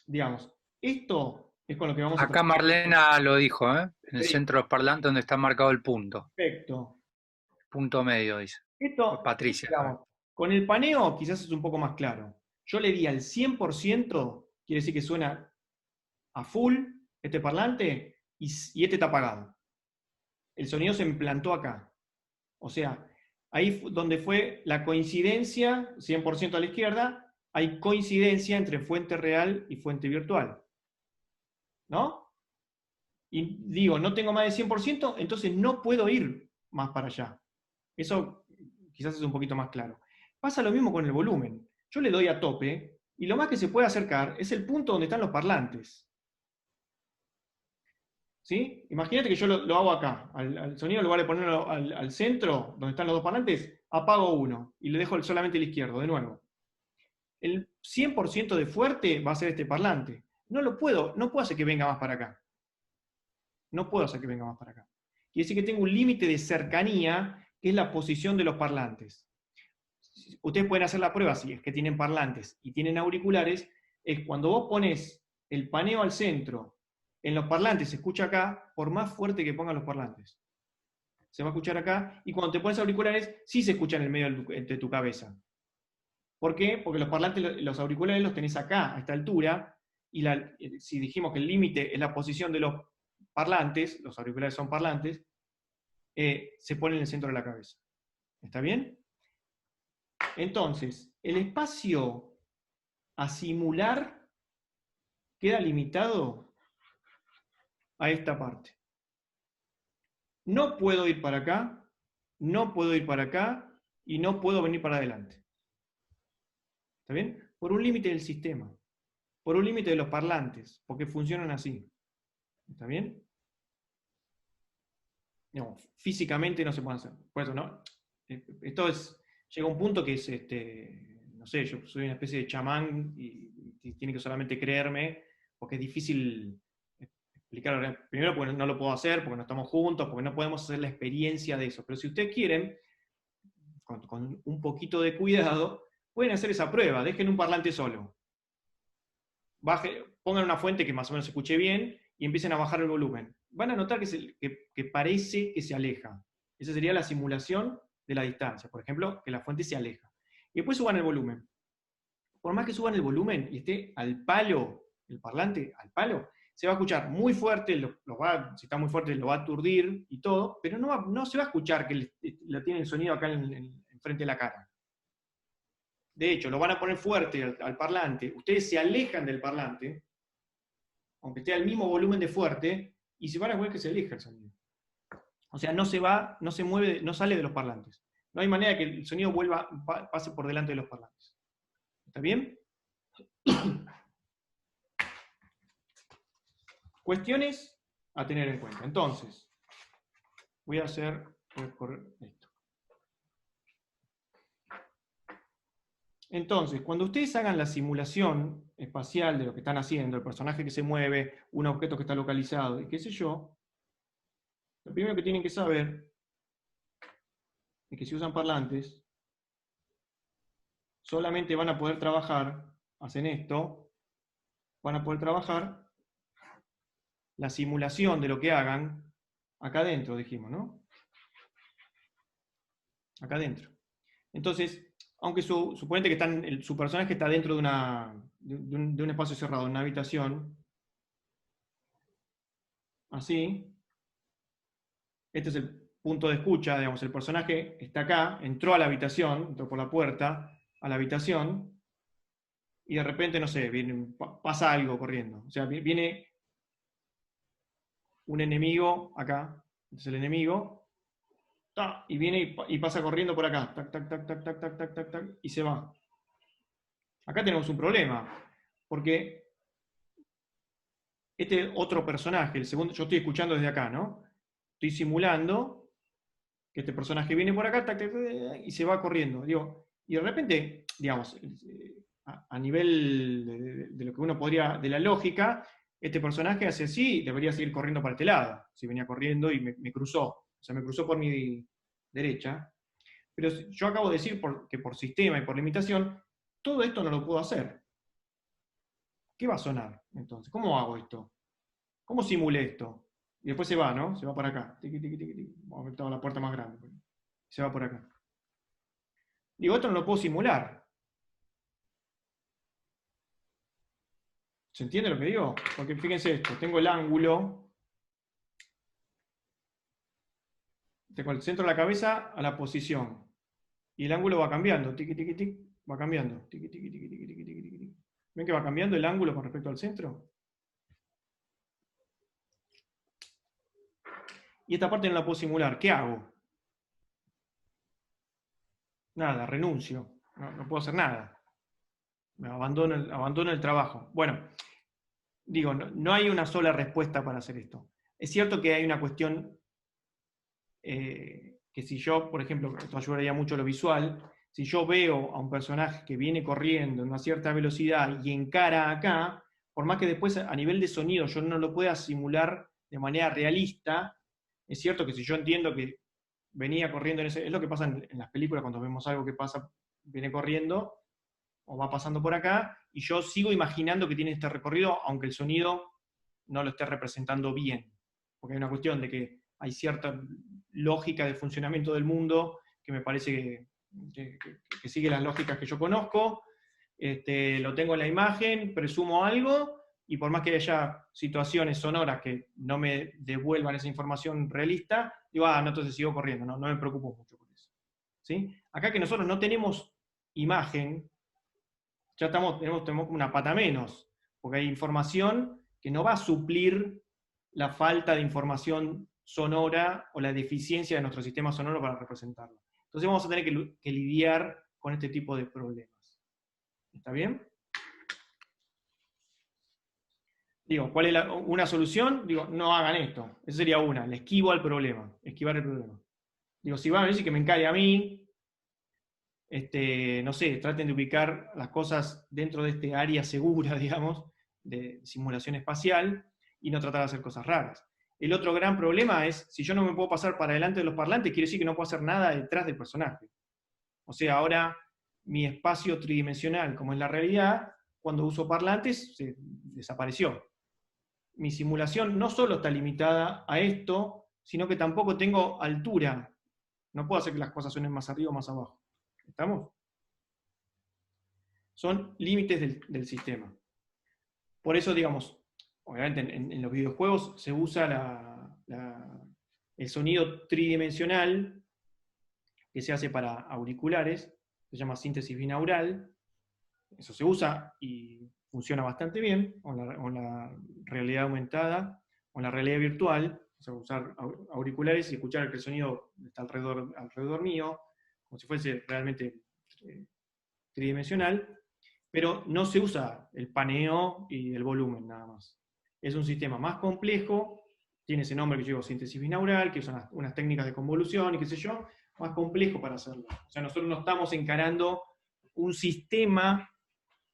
digamos, esto es con lo que vamos a Acá trabajar. Marlena lo dijo, ¿eh? En el centro de los parlantes donde está marcado el punto. Perfecto. Punto medio, dice. Esto, Patricia. digamos, con el paneo quizás es un poco más claro. Yo le di al 100%, quiere decir que suena a full este parlante y este está apagado. El sonido se implantó acá. O sea, ahí donde fue la coincidencia, 100% a la izquierda, hay coincidencia entre fuente real y fuente virtual. ¿No? Y digo, no tengo más de 100%, entonces no puedo ir más para allá. Eso quizás es un poquito más claro. Pasa lo mismo con el volumen. Yo le doy a tope y lo más que se puede acercar es el punto donde están los parlantes. ¿Sí? Imagínate que yo lo hago acá, al sonido, en lugar de ponerlo al centro, donde están los dos parlantes, apago uno y le dejo solamente el izquierdo, de nuevo. El 100% de fuerte va a ser este parlante. No puedo hacer que venga más para acá. No puedo hacer que venga más para acá. Quiere decir que tengo un límite de cercanía, que es la posición de los parlantes. Ustedes pueden hacer la prueba, si es que tienen parlantes y tienen auriculares, es cuando vos pones el paneo al centro, en los parlantes se escucha acá, por más fuerte que pongan los parlantes. Se va a escuchar acá, y cuando te pones auriculares, sí se escucha en el medio de tu cabeza. ¿Por qué? Porque los parlantes, los auriculares los tenés acá, a esta altura, y si dijimos que el límite es la posición de los parlantes, los auriculares son parlantes, se pone en el centro de la cabeza. ¿Está bien? Entonces, el espacio a simular queda limitado a esta parte. No puedo ir para acá, no puedo ir para acá y no puedo venir para adelante. ¿Está bien? Por un límite del sistema, por un límite de los parlantes, porque funcionan así. ¿Está bien? No, físicamente no se puede hacer. Por eso, ¿no? Esto llega a un punto que es, no sé, yo soy una especie de chamán y tiene que solamente creerme, porque es difícil explicar. Primero porque no lo puedo hacer, porque no estamos juntos, porque no podemos hacer la experiencia de eso. Pero si ustedes quieren, con un poquito de cuidado, pueden hacer esa prueba. Dejen un parlante solo. Pongan una fuente que más o menos se escuche bien y empiecen a bajar el volumen. Van a notar que parece que se aleja. Esa sería la simulación de la distancia. Por ejemplo, que la fuente se aleja. Y después suban el volumen. Por más que suban el volumen y esté al palo, el parlante al palo, se va a escuchar muy fuerte, si está muy fuerte lo va a aturdir y todo, pero no se va a escuchar que lo tiene el sonido acá enfrente de la cara. De hecho, lo van a poner fuerte al parlante, ustedes se alejan del parlante, aunque esté al mismo volumen de fuerte, y se van a ver que se aleja el sonido. O sea, no se mueve, no sale de los parlantes. No hay manera que el sonido pase por delante de los parlantes. ¿Está bien? Cuestiones a tener en cuenta. Entonces, voy a correr esto. Entonces, cuando ustedes hagan la simulación espacial de lo que están haciendo, el personaje que se mueve, un objeto que está localizado, y qué sé yo, lo primero que tienen que saber es que si usan parlantes, solamente van a poder trabajar, hacen esto, van a poder trabajar la simulación de lo que hagan acá adentro, dijimos, ¿no? Acá adentro. Entonces, aunque suponete que su personaje está dentro de un espacio cerrado, en una habitación, así, este es el punto de escucha, digamos, el personaje está acá, entró a la habitación, entró por la puerta a la habitación, y de repente, no sé, pasa algo corriendo. O sea, viene un enemigo acá, este es el enemigo, y viene y pasa corriendo por acá, tac, tac, tac, tac, tac, tac, tac, tac, tac, y se va. Acá tenemos un problema, porque este otro personaje, el segundo, yo estoy escuchando desde acá, ¿no? Estoy simulando que este personaje viene por acá, tac, tac, tac, y se va corriendo. Digo, y de repente, digamos, a nivel de lo que uno podría, de la lógica, este personaje hace así, debería seguir corriendo para este lado. Si venía corriendo y me cruzó. O sea, me cruzó por mi derecha. Pero yo acabo de decir que por sistema y por limitación, todo esto no lo puedo hacer. ¿Qué va a sonar entonces? ¿Cómo hago esto? ¿Cómo simulé esto? Y después se va, ¿no? Se va para acá. Tiqui, tiqui, tiqui, tiqui. Vamos a meter la puerta más grande. Se va por acá. Digo, esto no lo puedo simular. ¿Se entiende lo que digo? Porque fíjense esto, tengo el ángulo, tengo el centro de la cabeza a la posición, y el ángulo va cambiando, tiqui, tiqui, tiqui, va cambiando, tiqui, tiqui, tiqui, tiqui, tiqui, tiqui, tiqui. ¿Ven que va cambiando el ángulo con respecto al centro? Y esta parte no la puedo simular, ¿qué hago? Nada, renuncio, no puedo hacer nada. Me abandono el trabajo. Bueno, digo, no hay una sola respuesta para hacer esto. Es cierto que hay una cuestión que si yo, por ejemplo, esto ayudaría mucho a lo visual, si yo veo a un personaje que viene corriendo en una cierta velocidad y encara acá, por más que después a nivel de sonido yo no lo pueda simular de manera realista, es cierto que si yo entiendo que venía corriendo es lo que pasa en las películas cuando vemos algo que pasa, viene corriendo o va pasando por acá, y yo sigo imaginando que tiene este recorrido, aunque el sonido no lo esté representando bien. Porque hay una cuestión de que hay cierta lógica de funcionamiento del mundo que me parece que sigue las lógicas que yo conozco, lo tengo en la imagen, presumo algo, y por más que haya situaciones sonoras que no me devuelvan esa información realista, digo, no, entonces sigo corriendo, no me preocupo mucho por eso. ¿Sí? Acá que nosotros no tenemos imagen, ya tenemos una pata menos, porque hay información que no va a suplir la falta de información sonora o la deficiencia de nuestro sistema sonoro para representarlo. Entonces vamos a tener que lidiar con este tipo de problemas. ¿Está bien? Digo, ¿cuál es una solución? Digo, no hagan esto. Esa sería una, le esquivo al problema, esquivar el problema. Digo, si van a decir que me encargue a mí, no sé, traten de ubicar las cosas dentro de este área segura, digamos, de simulación espacial, y no tratar de hacer cosas raras. El otro gran problema es, si yo no me puedo pasar para delante de los parlantes, quiere decir que no puedo hacer nada detrás del personaje. O sea, ahora mi espacio tridimensional, como es la realidad, cuando uso parlantes, desapareció. Mi simulación no solo está limitada a esto, sino que tampoco tengo altura. No puedo hacer que las cosas suenen más arriba o más abajo. ¿Estamos? Son límites del sistema. Por eso, digamos, obviamente en los videojuegos se usa el sonido tridimensional que se hace para auriculares, se llama síntesis binaural. Eso se usa y funciona bastante bien con la realidad aumentada, con la realidad virtual, o sea, usar auriculares y escuchar que el sonido está alrededor mío, como si fuese realmente tridimensional, pero no se usa el paneo y el volumen nada más. Es un sistema más complejo, tiene ese nombre que yo digo síntesis binaural, que son unas técnicas de convolución y qué sé yo, más complejo para hacerlo. O sea, nosotros no estamos encarando un sistema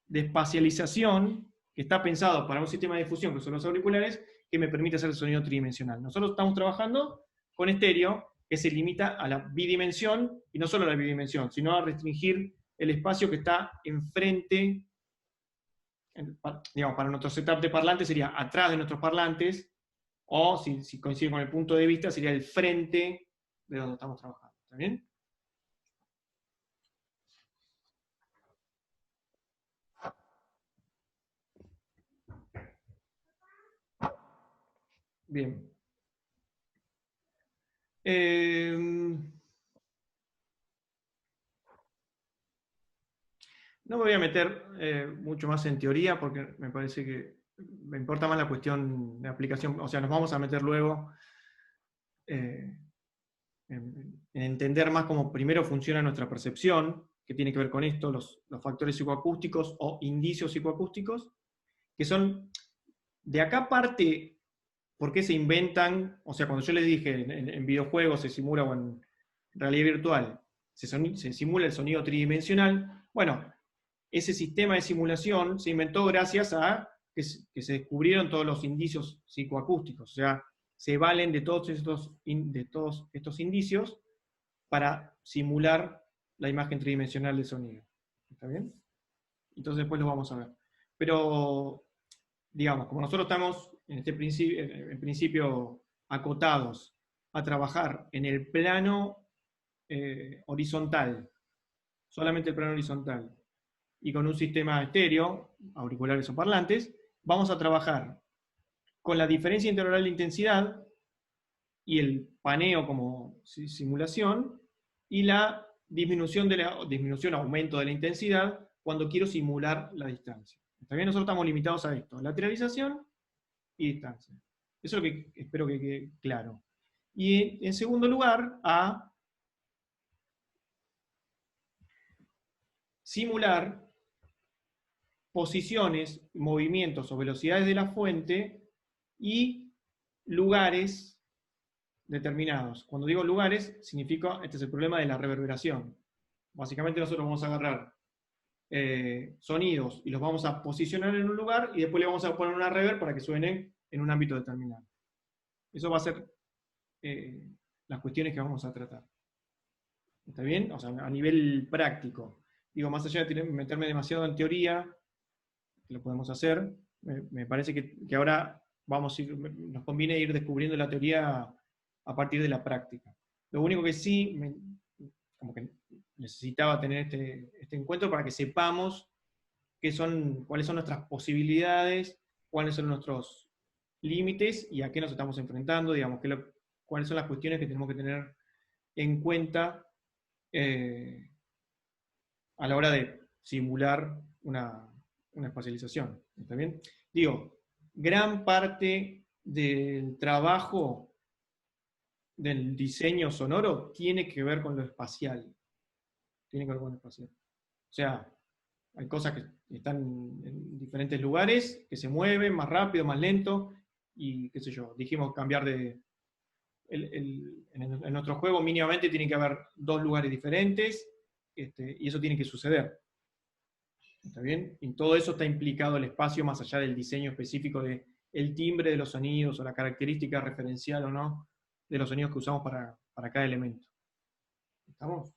de espacialización que está pensado para un sistema de difusión, que son los auriculares, que me permite hacer el sonido tridimensional. Nosotros estamos trabajando con estéreo, que se limita a la bidimensión, y no solo a la bidimensión, sino a restringir el espacio que está enfrente, digamos, para nuestro setup de parlantes sería atrás de nuestros parlantes, o si coincide con el punto de vista, sería el frente de donde estamos trabajando. ¿Está bien? Bien. No me voy a meter mucho más en teoría porque me parece que me importa más la cuestión de aplicación. O sea, nos vamos a meter luego en entender más cómo primero funciona nuestra percepción, que tiene que ver con esto, los factores psicoacústicos o indicios psicoacústicos, que son, de acá parte, ¿por qué se inventan? O sea, cuando yo les dije en videojuegos se simula o en realidad virtual, se simula el sonido tridimensional, bueno, ese sistema de simulación se inventó gracias a que se descubrieron todos los indicios psicoacústicos, o sea, se valen de todos estos indicios para simular la imagen tridimensional del sonido. ¿Está bien? Entonces después lo vamos a ver. Pero, digamos, como nosotros estamos en principio acotados a trabajar en el plano horizontal, solamente el plano horizontal, y con un sistema estéreo, auriculares o parlantes, vamos a trabajar con la diferencia interoral de intensidad y el paneo como simulación, y la disminución, aumento de la intensidad cuando quiero simular la distancia. ¿Está bien? Nosotros estamos limitados a esto, lateralización y distancia. Eso es lo que espero que quede claro. Y en segundo lugar, a simular posiciones, movimientos o velocidades de la fuente y lugares determinados. Cuando digo lugares, significa, este es el problema de la reverberación. Básicamente nosotros vamos a agarrar sonidos y los vamos a posicionar en un lugar y después le vamos a poner una reverb para que suenen en un ámbito determinado. Eso va a ser las cuestiones que vamos a tratar. ¿Está bien? O sea, a nivel práctico. Digo, más allá de meterme demasiado en teoría, que lo podemos hacer, me parece que ahora nos conviene ir descubriendo la teoría a partir de la práctica. Lo único que sí, como que necesitaba tener este encuentro para que sepamos cuáles son nuestras posibilidades, cuáles son nuestros límites y a qué nos estamos enfrentando, digamos, cuáles son las cuestiones que tenemos que tener en cuenta a la hora de simular una espacialización. ¿Está bien? Digo, gran parte del trabajo del diseño sonoro tiene que ver con lo espacial. Tiene que ver con lo espacial. O sea, hay cosas que están en diferentes lugares, que se mueven más rápido, más lento, y qué sé yo, dijimos cambiar de... en nuestro juego mínimamente tiene que haber 2 lugares diferentes, y eso tiene que suceder. ¿Está bien? Y todo eso está implicado el espacio más allá del diseño específico de el timbre de los sonidos o la característica referencial o no de los sonidos que usamos para cada elemento. ¿Estamos?